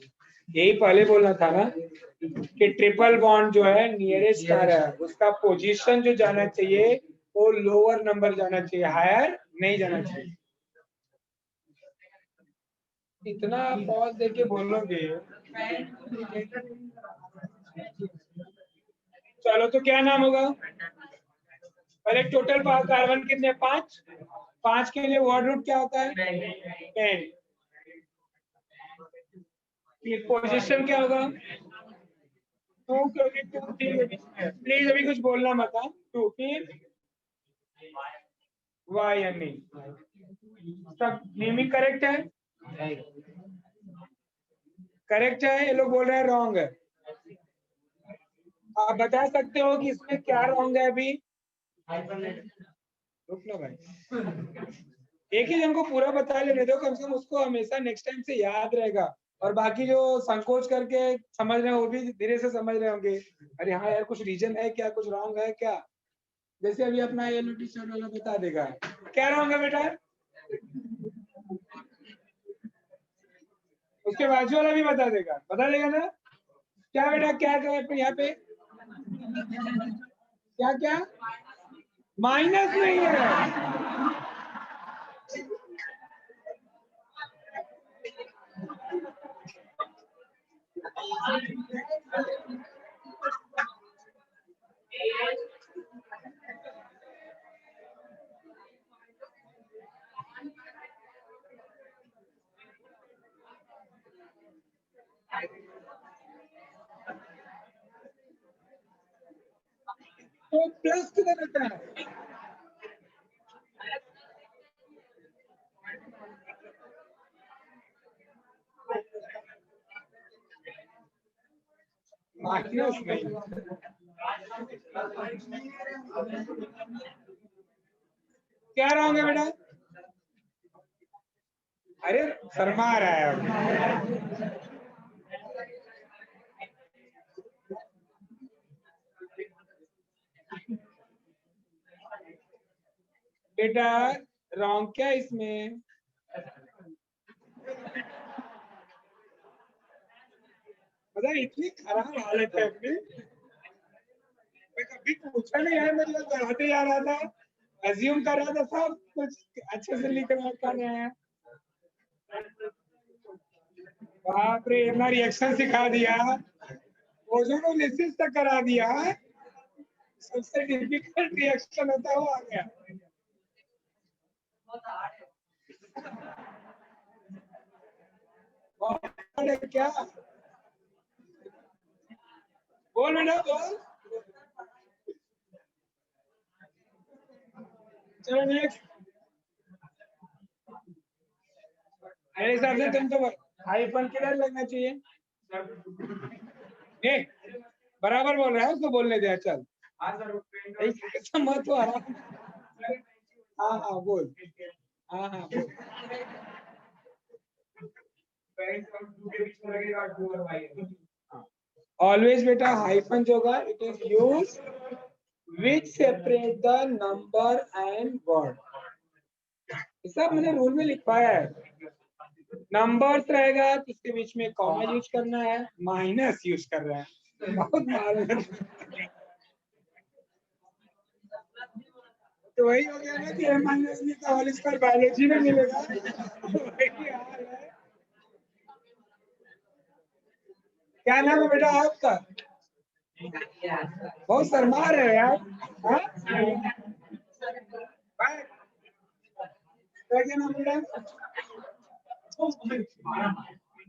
यही पहले बोलना था ना कि ट्रिपल बॉन्ड जो है नियरेस्ट आ रहा है, उसका पोजीशन जो जाना चाहिए वो लोअर नंबर जाना चाहिए, हायर नहीं जाना चाहिए। इतना पॉज देके बोलोगे। चलो तो क्या नाम होगा? पहले टोटल कार्बन कितने? 5। 5 के लिए वर्ड रूट क्या होता है? 10। फिर पोजीशन क्या होगा? 2, क्योंकि 2 3 के बीच में। प्लीज अभी कुछ बोलना मत। 2 फिर वाई एन ई। सब नेमिंग करेक्ट है? करेक्ट है? ये लोग बोल रहे हैं रॉन्ग है। आप बता सकते हो कि इसमें क्या रॉन्ग है अभी? रुक लो भाई, एक ही जन को पूरा बता लेने दो, कम से कम उसको हमेशा नेक्स्ट टाइम से याद रहेगा। और बाकी जो संकोच करके समझ रहे हैं वो भी धीरे से समझ रहे होंगे, अरे हाँ यार कुछ रीजन है क्या, कुछ रॉन्ग है क्या। जैसे अभी अपना येलो टी शर्ट वाला बता देगा क्या रॉन्ग है बेटा, उसके बाजू वाला भी बता देगा ना। क्या बेटा क्या क्या है यहाँ पे, क्या क्या माइनस नहीं है। तो प्लस किधर रहता है, माइनस नहीं। क्या रॉन्ग है बेटा, अरे शर्मा रहा है अब। बेटा रॉन्ग क्या इसमें, मतलब इतनी खराब हालत है अपनी। मैं कभी पूछा नहीं है, मतलब पढ़ाते जा रहा था, अज्यूम कर रहा था सब कुछ अच्छे से लिख रहा है। बाप रे इतना रिएक्शन सिखा दिया, ओजोनोलिसिस तक करा दिया, सबसे डिफिकल्ट रिएक्शन होता है वो आ गया। क्या बोल बेटा बोल, चलो नेक्स्ट। मेरे हिसाब से तुम तो हाइफन किधर लगना चाहिए, ए, बराबर बोल रहा है उसको बोलने दे चल। ऐसा मत हो आराम। हाँ हाँ बोल, हाँ हाँ बोल। ऑलवेज बेटा हाइफन जो होगा it is use which separate the number and word, सब मैंने रूल में लिखवाया है। नंबर्स रहेगा तो उसके बीच में कॉमा यूज करना है, माइनस यूज कर रहा है बहुत मालूम। तो वही हो गया ना कि ए माइनस बी का होल स्क्वायर बायोलॉजी में मिलेगा। वही हाल है। क्या नाम है बेटा आपका, बहुत शर्मा रहे हो यार, हाँ? क्या नाम बेटा,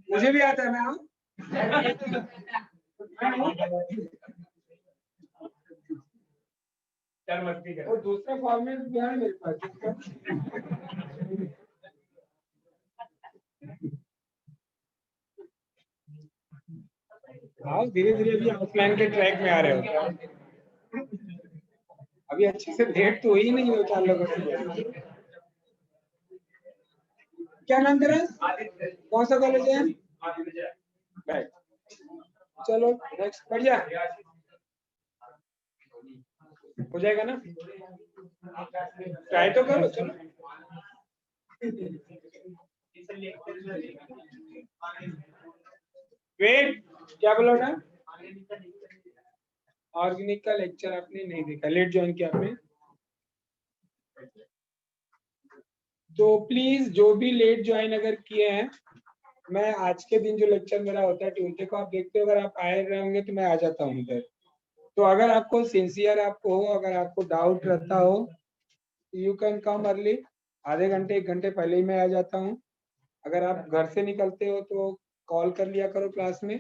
मुझे भी आता है मैं आऊं? वो दूसरा फॉर्मेट भी है मेरे पास। हाँ धीरे धीरे भी ऑफलाइन के ट्रैक में आ रहे हो, अभी अच्छे से भेंट तो हुई नहीं हो चार लोगों से। क्या नाम तेरा, कौन सा कॉलेज है, राइट। चलो नेक्स्ट बढ़िया हो जाएगा ना, ट्राई तो करो चलो। वेट क्या बोला था, ऑर्गेनिक का लेक्चर आपने नहीं देखा, लेट ज्वाइन किया आपने, तो प्लीज जो भी लेट ज्वाइन अगर किए हैं, मैं आज के दिन जो लेक्चर मेरा होता है ट्यूसडे को आप देखते हो, अगर आप आए रहे होंगे तो मैं आ जाता हूँ उधर। तो अगर आपको सिंसियर आपको हो, अगर आपको डाउट रहता हो, यू कैन कम अर्ली, आधे घंटे एक घंटे पहले ही मैं आ जाता हूँ। अगर आप घर से निकलते हो तो कॉल कर लिया करो क्लास में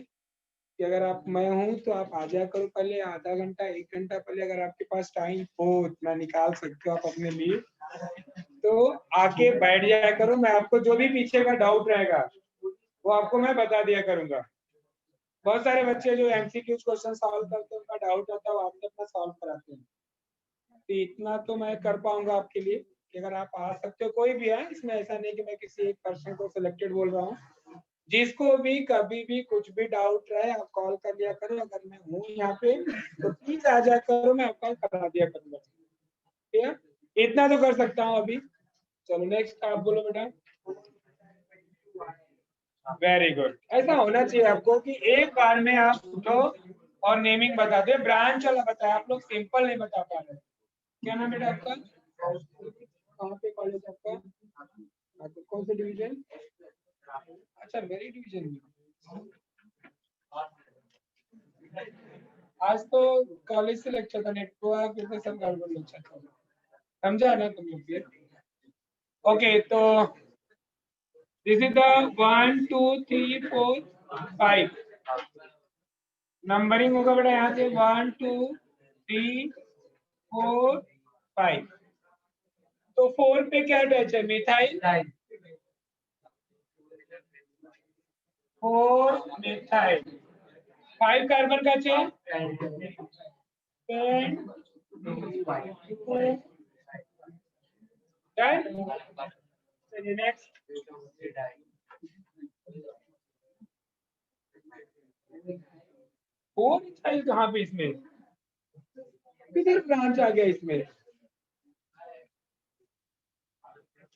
कि अगर आप मैं हूँ तो आप आ जाया करो पहले, आधा घंटा एक घंटा पहले अगर आपके पास टाइम हो उतना निकाल सकते हो आप अपने लिए, तो आके बैठ जाया करो, मैं आपको जो भी पीछे का डाउट रहेगा वो आपको मैं बता दिया करूंगा। बहुत सारे बच्चे जो एमसीक्यू क्वेश्चन सॉल्व करते हैं उनका डाउट आता है वो आपने अपना सॉल्व कराते हैं, तो इतना तो मैं कर पाऊंगा आपके लिए कि अगर आप आ सकते हो, कोई भी है इसमें, ऐसा नहीं कि मैं किसी एक पर्सन को सिलेक्टेड बोल रहा हूँ, जिसको भी कभी भी कुछ भी डाउट रहे आप कॉल कर लिया करो, अगर मैं हूँ यहाँ पे तो प्लीज आ जा करो, मैं आपका करा दिया करूंगा। ठीक है, इतना तो कर सकता हूँ अभी। चलो नेक्स्ट आप बोलो बेटा। वेरी गुड, ऐसा होना चाहिए आपको कि एक बार में आप उठो और नेमिंग बता दे। ब्रांच वाला बताया, आप लोग सिंपल नहीं बता पा रहे। क्या नाम बेटा आपका, कहाँ पे कॉलेज आपका, आपको कौन सा डिवीजन? अच्छा मेरी डिवीजन में। आज तो कॉलेज से लेक्चर था, नेटवर्क फिर सब गड़बड़ लेक्चर था, समझा ना तुम लोग फिर। ओके तो दिस इज द 1 2 3 4 5 नंबरिंग होगा बेटा यहाँ से 1 2 3 4 5। तो 4 पे क्या अटैच है, मिथाइल। 4 मिथाइल, 5 कार्बन का चेन, नेक्स्ट। 4 मिथाइल कहाँ पे इसमें, किधर ब्रांच आ गया इसमें,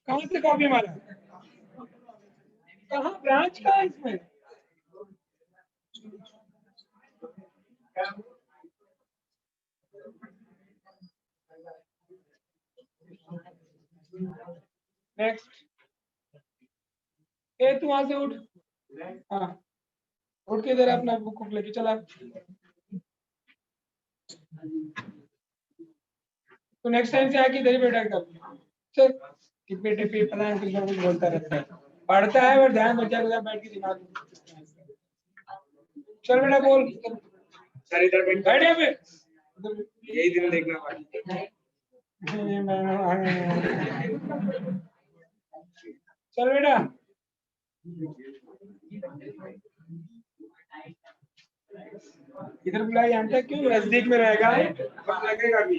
कहाँ से कॉपी मारा, कहाँ ब्रांच कहाँ है इसमें? नेक्स्ट, ए तू वहां से उठ, हाँ उठ के इधर अपना बुक लेके चला। तो नेक्स्ट टाइम से आके इधर ही बैठा कर, चल टिपे टिपे पता नहीं कुछ बोलता रहता है, पढ़ता है और ध्यान बचा बैठ के दिमाग में। चल बेटा बोल, सर इधर बैठ यहाँ पे, यही दिन देखना बाकी। चल बेटा, इधर बुलाया जानता क्यों, नजदीक में रहेगा लगेगा भी,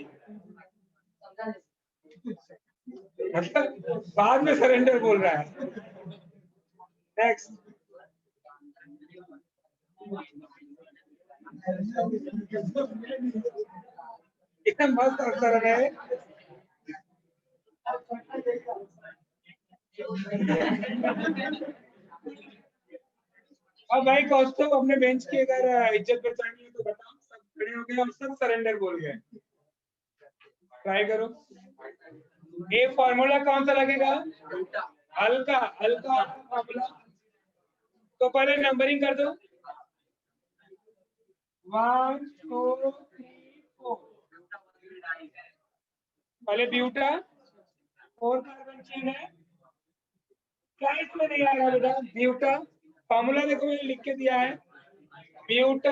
मतलब बाद में सरेंडर बोल रहा है। नेक्स्ट, इतना मस्त अवसर है। अब भाई कौस्तुभ अपने बेंच की अगर इज्जत बचानी है तो बताओ, सब खड़े हो गए और सब सरेंडर बोल गए, ट्राई करो। ए फॉर्मूला कौन सा लगेगा, हल्का हल्का फॉर्मूला। तो पहले नंबरिंग कर दो, 1 2 3 4। पहले ब्यूटा 4 कार्बन चेन है, क्या इसमें नहीं आ रहा बेटा, ब्यूटा फॉर्मूला देखो मैंने लिख के दिया है, ब्यूटा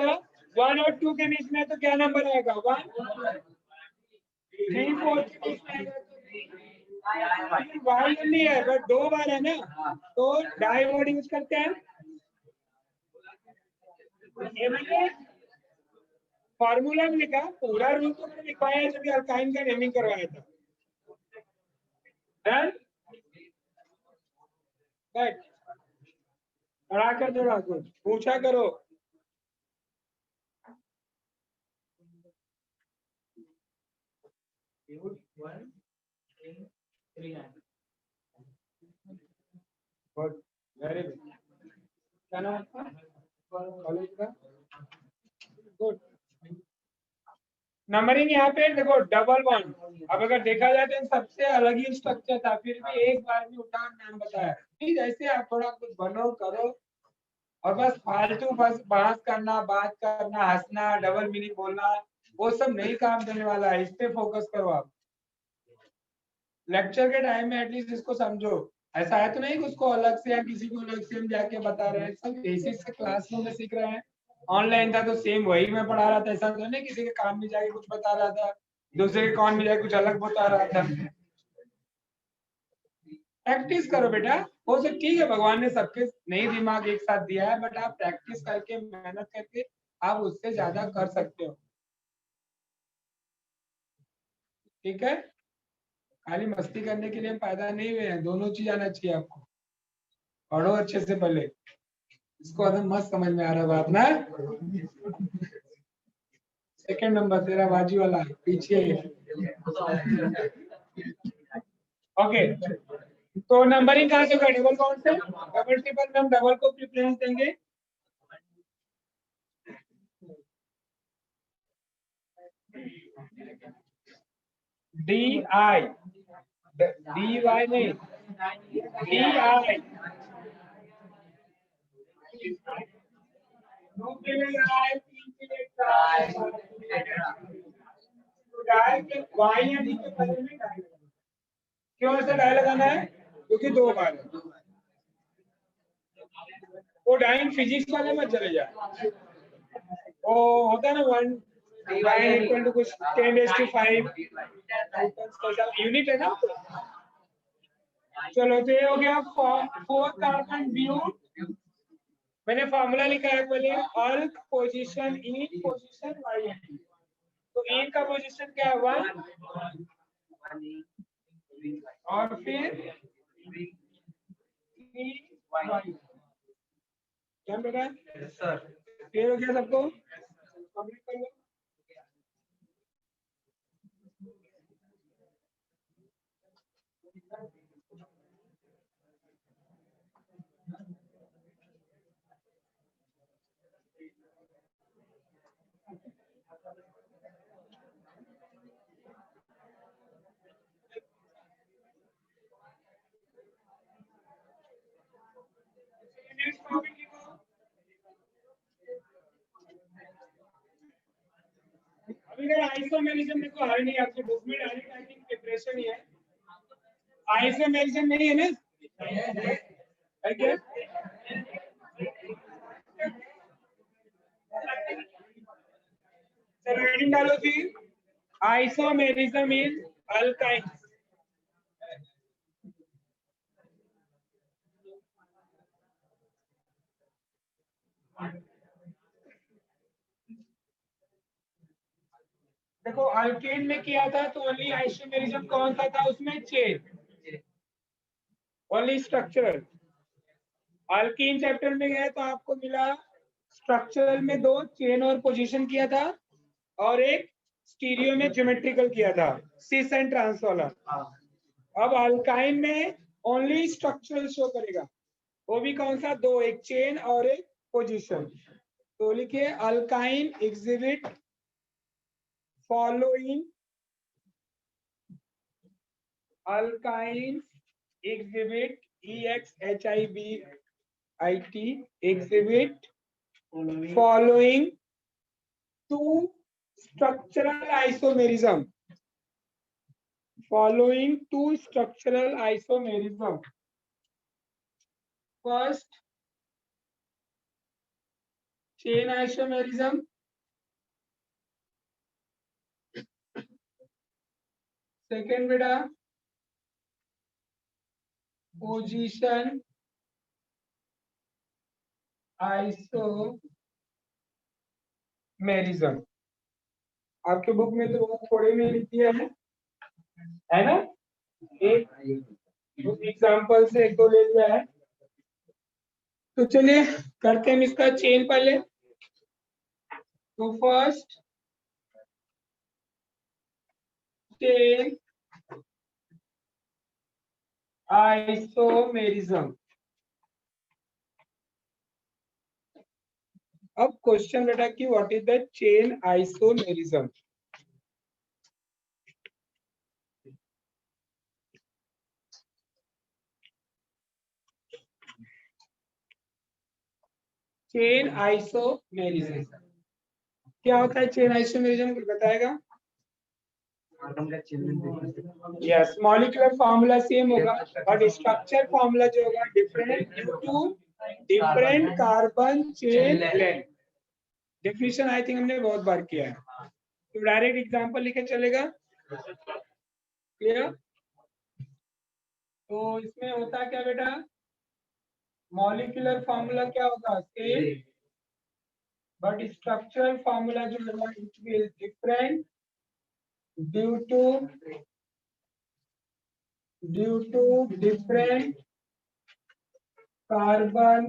1 और 2 के बीच में तो क्या नंबर आएगा, 1 3 4 के बीच में आएगा, वाई नहीं है बट 2 बार है ना, तो डाई वर्ड यूज करते हैं। ये मैंने फॉर्मूला में लिखा, पूरा रूल तो मैंने लिखवाया है जब अल्काइन का नेमिंग करवाया था। डन, बैठ पढ़ा कर थोड़ा कुछ पूछा करो। वेरी गुड, क्या नाम आपका कॉलेज का, गुड। नंबरिंग यहाँ पे देखो डबल वन, अब अगर देखा जाए तो सबसे अलग ही स्ट्रक्चर था, फिर भी एक बार में उठा नाम बताया। प्लीज ऐसे आप थोड़ा कुछ बनो करो, और बस फालतू बस बहस करना, बात करना, हंसना, डबल मीनिंग बोलना, वो सब नहीं काम देने वाला है, इस पे फोकस करो आप। लेक्चर के टाइम में एटलीस्ट इसको समझो, ऐसा है तो नहीं कि उसको अलग से या किसी को अलग से हम जाके बता रहे हैं, सब बेसिक से क्लासरूम में सीख रहे हैं। ऑनलाइन था तो सेम वही मैं पढ़ा रहा था, ऐसा तो नहीं किसी के काम में जाके कुछ बता रहा था, दूसरे के काम में जाके कुछ अलग बता रहा था। प्रैक्टिस करो बेटा, हो सब ठीक है, भगवान ने सबके नई दिमाग एक साथ दिया है, बट आप प्रैक्टिस करके मेहनत करके आप उससे ज्यादा कर सकते हो, ठीक है। खाली मस्ती करने के लिए पैदा नहीं हुए हैं, दोनों चीज आना चाहिए आपको, पढ़ो अच्छे से पहले। इसको एकदम मस्त समझ में आ रहा बात ना। सेकंड नंबर तेरा बाजू वाला पीछे। ओके, तो नंबरिंग कहाँ से होगा? डबल बाउंड से। डबल ट्रिपल में हम डबल को प्रेफरेंस देंगे। डी आई, डी वाई नहीं, डी आई। दो के लिए आई, तीन के लिए ट्राई। तो डाई के वाई या डी के बदले में डाई लगाना। क्यों ऐसा डाई लगाना है? क्योंकि दो बार है। वो डाइंग फिजिक्स वाले में चले जाए। वो होता है ना 1 डाइन इक्वल टू कुछ 10⁵ यूनिट है ना। चलो तो ये हो गया 4 कार्बन ब्यूट। मैंने फॉर्मूला लिखा है पहले, अल्क पोजीशन इन पोजीशन वाई। तो इन का पोजीशन क्या है? 1 और फिर 3 क्या बेटा? सर क्लियर हो गया सबको? कंप्लीट कर लो। अभी आइसोमेरिज्म देखो है नहीं आपके बुक में, डायरेक्ट आई थिंक प्रिपरेशन ही है। आइसोमेरिज्म नहीं है ना? है क्या? चलो हेडिंग डालो फिर, आइसोमेरिज्म इन अल्काइन। देखो अल्केन में किया था तो ओनली आइसोमेरिज्म कौन सा था उसमें? Chain, only structural. Alkyne chapter में गए तो आपको मिला स्ट्रक्चरल में 2 चेन और पोजीशन किया था, और एक स्टीरियो में ज्योमेट्रिकल किया था, सिस एंड ट्रांस वाला। अब अल्काइन में ओनली स्ट्रक्चरल शो करेगा, वो भी कौन सा? 2, एक चेन और एक पोजीशन। तो लिखिए alkyne exhibit following, alkyne exhibit EXHIBIT exhibit following 2 structural isomerism, following 2 structural isomerism. First, chain isomerism. Second बेटा position isomerism. आपके बुक में तो बहुत थोड़े में लिख दिया है ना? एक एग्जाम्पल से एक दो ले लिया है। तो चलिए करते हैं इसका चेन पहले। तो फर्स्ट चेन आइसोमेरिज्म। अब क्वेश्चन बेटा कि what is the chain isomerism? Chain isomerism क्या होता है? चेन आइसोमेरिज्म को बताएगा? यस, मॉलिक्यूलर फार्मूला सेम होगा बट स्ट्रक्चर फार्मूला जो होगा different due to different carbon chain length. Definition I think हमने बहुत बार किया है, तो डायरेक्ट एग्जांपल लिखे चलेगा। क्लियर? तो इसमें होता क्या बेटा? मॉलिक्यूलर फार्मूला क्या होगा? सेम, बट स्ट्रक्चरल फार्मूला जो होगा it will different due to different carbon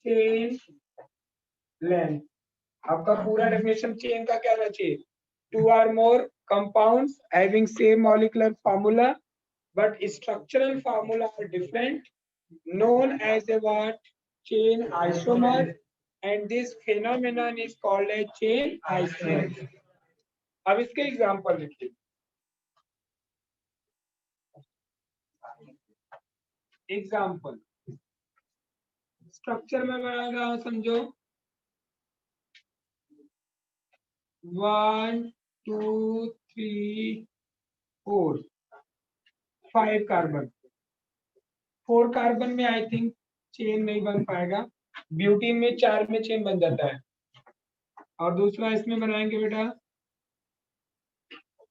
chain length. आपका पूरा डेफिनेशन चेन का क्या होना चाहिए? 2 or more compounds having same molecular formula but structural formula are different, known as a what? Chain isomer, and this phenomenon is called a chain isomer. अब इसके example लिखिए। Example structure में बना रहा हूं, समझो 1 2 3 4 5 कार्बन। 4 कार्बन में I think chain नहीं बन पाएगा। ब्यूटीन में 4 में चेन बन जाता है। और दूसरा इसमें बनाएंगे बेटा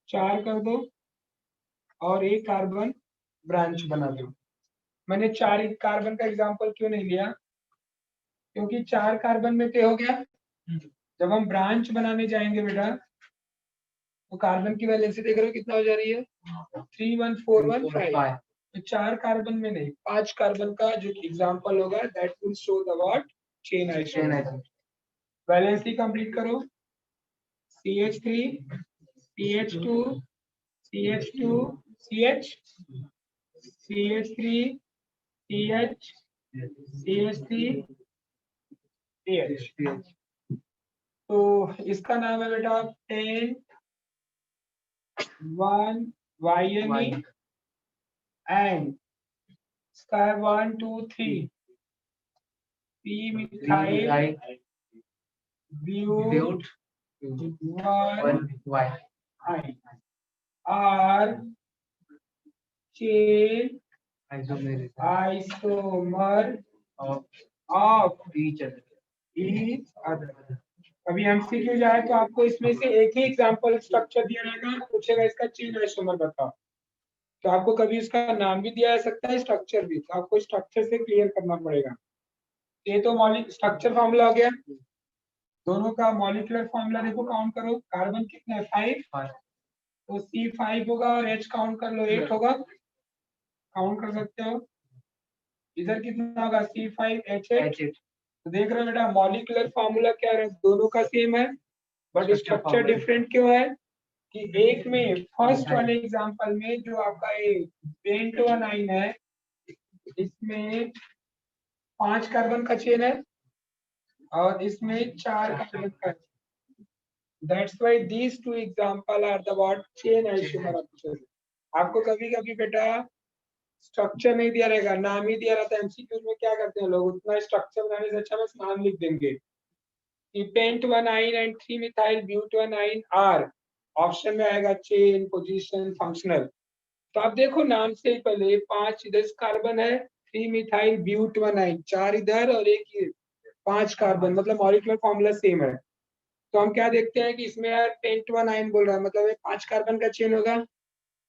4 कर दो और एक कार्बन ब्रांच बना दो। मैंने 4 कार्बन का एग्जांपल क्यों नहीं लिया? क्योंकि 4 कार्बन में क्या हो गया, जब हम ब्रांच बनाने जाएंगे बेटा तो कार्बन की वैलेंसी देख रहे हो कितना हो जा रही है? 31415। तो 4 कार्बन में नहीं, 5 कार्बन का जो एग्जांपल होगा that will show the what? Chain isomer. Valency complete करो। CH3 CH2 CH2 CH CH3 CH CH3 CH। तो इसका नाम है बेटा 10 1 YNE and इसका 1 2 3 P methyl but 1 I are chain isomer of each other। अभी एमसीक्यू जाए तो आपको इसमें से एक ही एग्जांपल स्ट्रक्चर दिया रहेगा, पूछेगा इसका चेन आइसोमर बताओ, तो आपको कभी इसका नाम भी दिया जा सकता है, स्ट्रक्चर भी, तो आपको स्ट्रक्चर से क्लियर करना पड़ेगा। ये तो स्ट्रक्चर फॉर्मूला हो गया। दोनों का मॉलिक्यूलर फॉर्मूला देखो, काउंट करो। कार्बन कितने है? 5, तो C5 होगा और H काउंट कर लो 8 होगा, काउंट कर सकते हो। इधर कितना होगा? C5H8। तो देख रहे हो बेटा मॉलिक्यूलर फॉर्मूला क्या है, दोनों का सेम है बट स्ट्रक्चर डिफरेंट क्यों है? कि एक में फर्स्ट वाले एग्जांपल में जो आपका ये पेंटोनाइन है, इसमें 5 कार्बन का चेन है और इसमें 4 कार्बन का। That's why these two example are the what? Chain isomer of each other. आपको कभी कभी बेटा स्ट्रक्चर नहीं दिया रहेगा, नाम ही दिया रहता है। एमसीक्यू में क्या करते हैं लोग, उतना स्ट्रक्चर बनाने से अच्छा बस नाम लिख देंगे कि पेंटोनाइन एंड 3 मिथाइल ब्यूटानाइन आर, ऑप्शन में आएगा चेन पोजीशन फंक्शनल। तो आप देखो नाम से ही पहले 5 इधर कार्बन है, 3 मिथाइल ब्यूटानाइन 4 इधर और एक ये 5 कार्बन, मतलब मॉलिक्यूलर फॉर्मूला सेम है। तो हम क्या देखते हैं कि इसमें यार पेंटोनाइन बोल रहा है, मतलब ये 5 कार्बन का चेन होगा,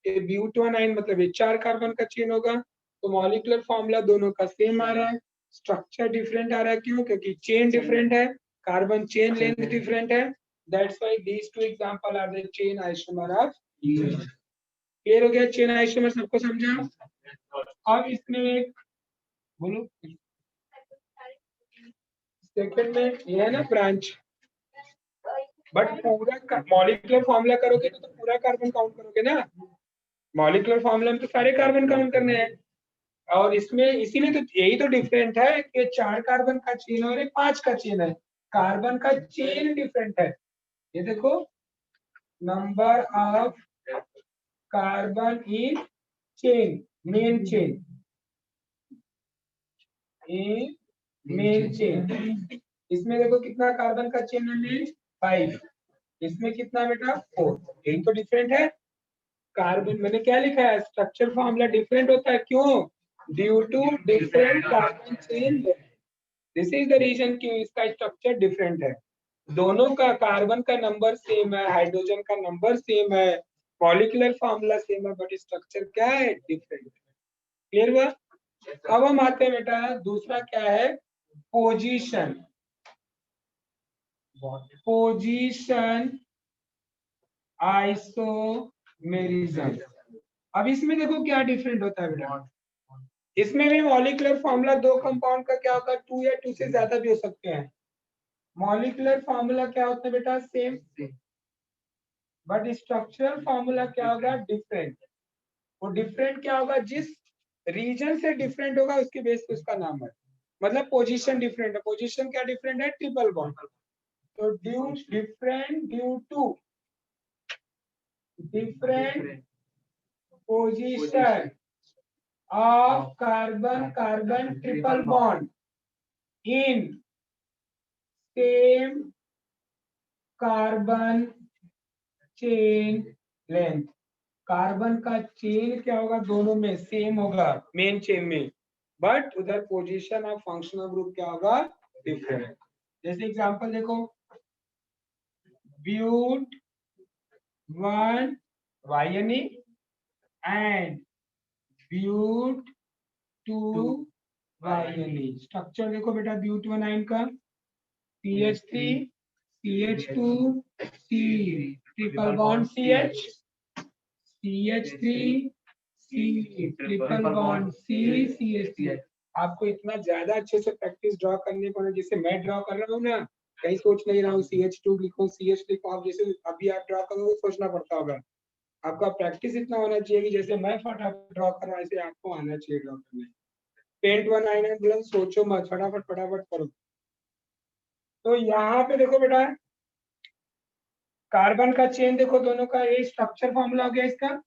ये ब्यूटानाइन मतलब ये 4 कार्बन का चेन होगा। तो मॉलिक्यूलर फॉर्मूला दोनों का सेम आ रहा है, स्ट्रक्चर डिफरेंट आ रहा है। क्यों? क्योंकि चेन डिफरेंट है, कार्बन चेन लेंथ डिफरेंट है। That's why these two example are the chain isomer of. Clear हो गया? चेन आइसोमर सबको समझा? अब इसमें एक बोलो सेकंड में ये है ना ब्रांच, बट पूरा मॉलिक्यूलर फॉर्मूला करोगे तो पूरा कार्बन काउंट करोगे ना। मॉलिक्यूलर फॉर्मूला में तो सारे कार्बन काउंट करने हैं, और इसमें इसीलिए तो यही तो डिफरेंट है कि 4 कार्बन का चेन और 5 का चेन है, कार्बन का चेन डिफरेंट है। ये देखो number of carbon in chain, main chain, main chain. इसमें देखो कितना कार्बन का चेन है? 5। इसमें कितना बेटा? 4। यही तो डिफरेंट है। कार्बन मैंने क्या लिखा है, स्ट्रक्चर फॉर्मूला डिफरेंट होता है। क्यों? Due to different carbon chain. This is the reason कि इसका स्ट्रक्चर डिफरेंट है। दोनों का कार्बन का नंबर सेम है, हाइड्रोजन का नंबर सेम है, मॉलिक्यूलर फॉर्मूला सेम है, बट स्ट्रक्चर क्या है? डिफरेंट। क्लियर हुआ? अब हम आते हैं बेटा दूसरा क्या है? पोजीशन। Position isomerism. अब इसमें देखो क्या डिफरेंट होता है बेटा। इसमें भी मॉलिक्यूलर फॉर्मूला दो कंपाउंड का क्या होगा, 2 या 2 से ज्यादा भी हो सकते हैं। मॉलिक्यूलर फॉर्मूला क्या होता है बेटा, सेम, बट स्ट्रक्चरल फॉर्मूला क्या होगा, डिफरेंट। वो डिफरेंट क्या होगा, जिस रीजन से डिफरेंट होगा उसके बेस पे उसका नाम है। मतलब पोजीशन डिफरेंट है, पोजीशन क्या डिफरेंट है, ट्रिपल बॉन्ड। तो due different due to different position of carbon triple bond in same carbon chain length। Carbon का चेन क्या होगा, दोनों में सेम होगा मेन चेन में, बट उधर पोजीशन ऑफ फंक्शनल ग्रुप क्या होगा, डिफरेंट। जैसे एग्जांपल देखो, but 1 YNE and but 2 YNE। Structure देखो बेटा, ब्यूट 1 का CH3 CH2 C triple bond CH CH3 C triple bond C CH3। आपको इतना ज्यादा अच्छे से प्रैक्टिस ड्रॉ करने को ना, जैसे मैं ड्रॉ कर रहा हूँ ना, कहीं सोच नहीं रहा हूँ CH2 लिखो CH लिखो, आप जैसे अभी आप ड्रॉ करोगे सोचना पड़ता होगा। आपका प्रैक्टिस इतना होना चाहिए कि जैसे मैं फटाफट ड्रॉ कर रहा हूँ ऐसे आपको आना चाहिए ड्रॉ करने। पेंट 1 आईना बुलंद सोचो मत, फटाफट फटाफट करो। तो यहाँ पे देखो बेटा, कार्बन का चेन देखो दोनों का, ये स्ट्रक्चर फॉर्मूला हो गया इसका।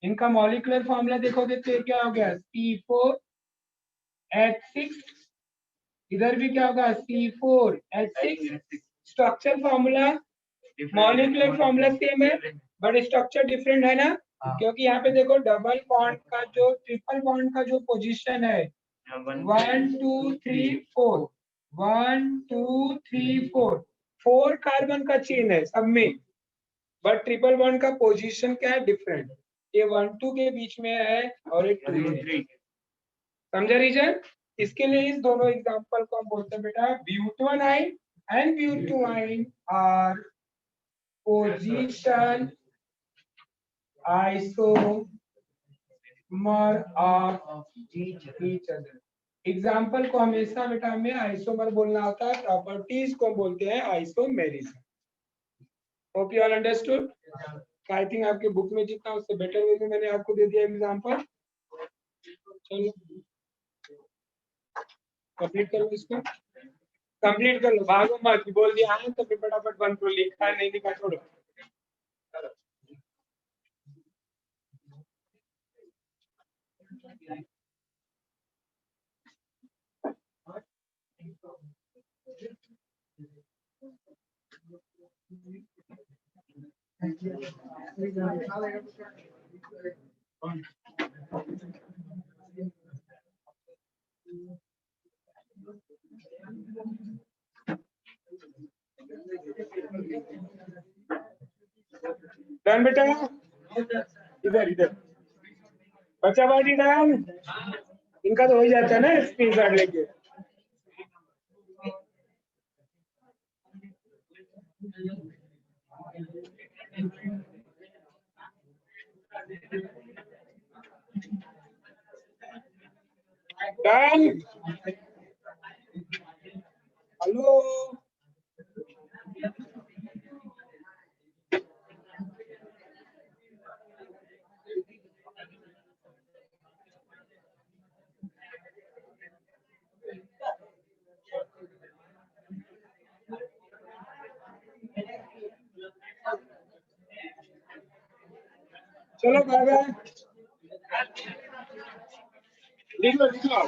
इनका मॉलिक्यूलर फॉर्मूला देखोगे तो क्या हो गया, C4H6। इधर भी क्या होगा, C4H6। Structure formula molecular formula same है, बट स्ट्रक्चर डिफरेंट है ना, क्योंकि यहाँ पे देखो डबल बॉन्ड का जो ट्रिपल बॉन्ड का जो पोजीशन है 1 2 3 4 1 2 3 4 4 कार्बन का चेन है सब में, बट ट्रिपल बॉन्ड का पोजीशन क्या है, डिफरेंट। ये 1 2 के बीच में है और ये 2 3। समझा रीजन? इसके लिए इस दोनों एग्जांपल को हम बोलते हैं बेटा, butyne and butyne are position isomer of each other. Example को हमेशा बेटा हमें आइसोमर बोलना होता है, प्रॉपर्टीज को बोलते हैं isomerism. Hope you all understood. I think आपके बुक में जितना उससे बेटर वे में मैंने आपको दे दिया एग्जाम्पल। चलो कंप्लीट करो इसको, कंप्लीट कर लो, भागो मत। बोल दिया है तो फिर फटाफट बंद करो, लिखा नहीं लिखा छोड़ो। डन बेटा, इधर इधर बच्चा बाजी डन। इनका तो हो ही जाता है ना स्क्रीनशॉट लेके। डन। हेलो चलो बाय बाय, लिख लो लिख लो।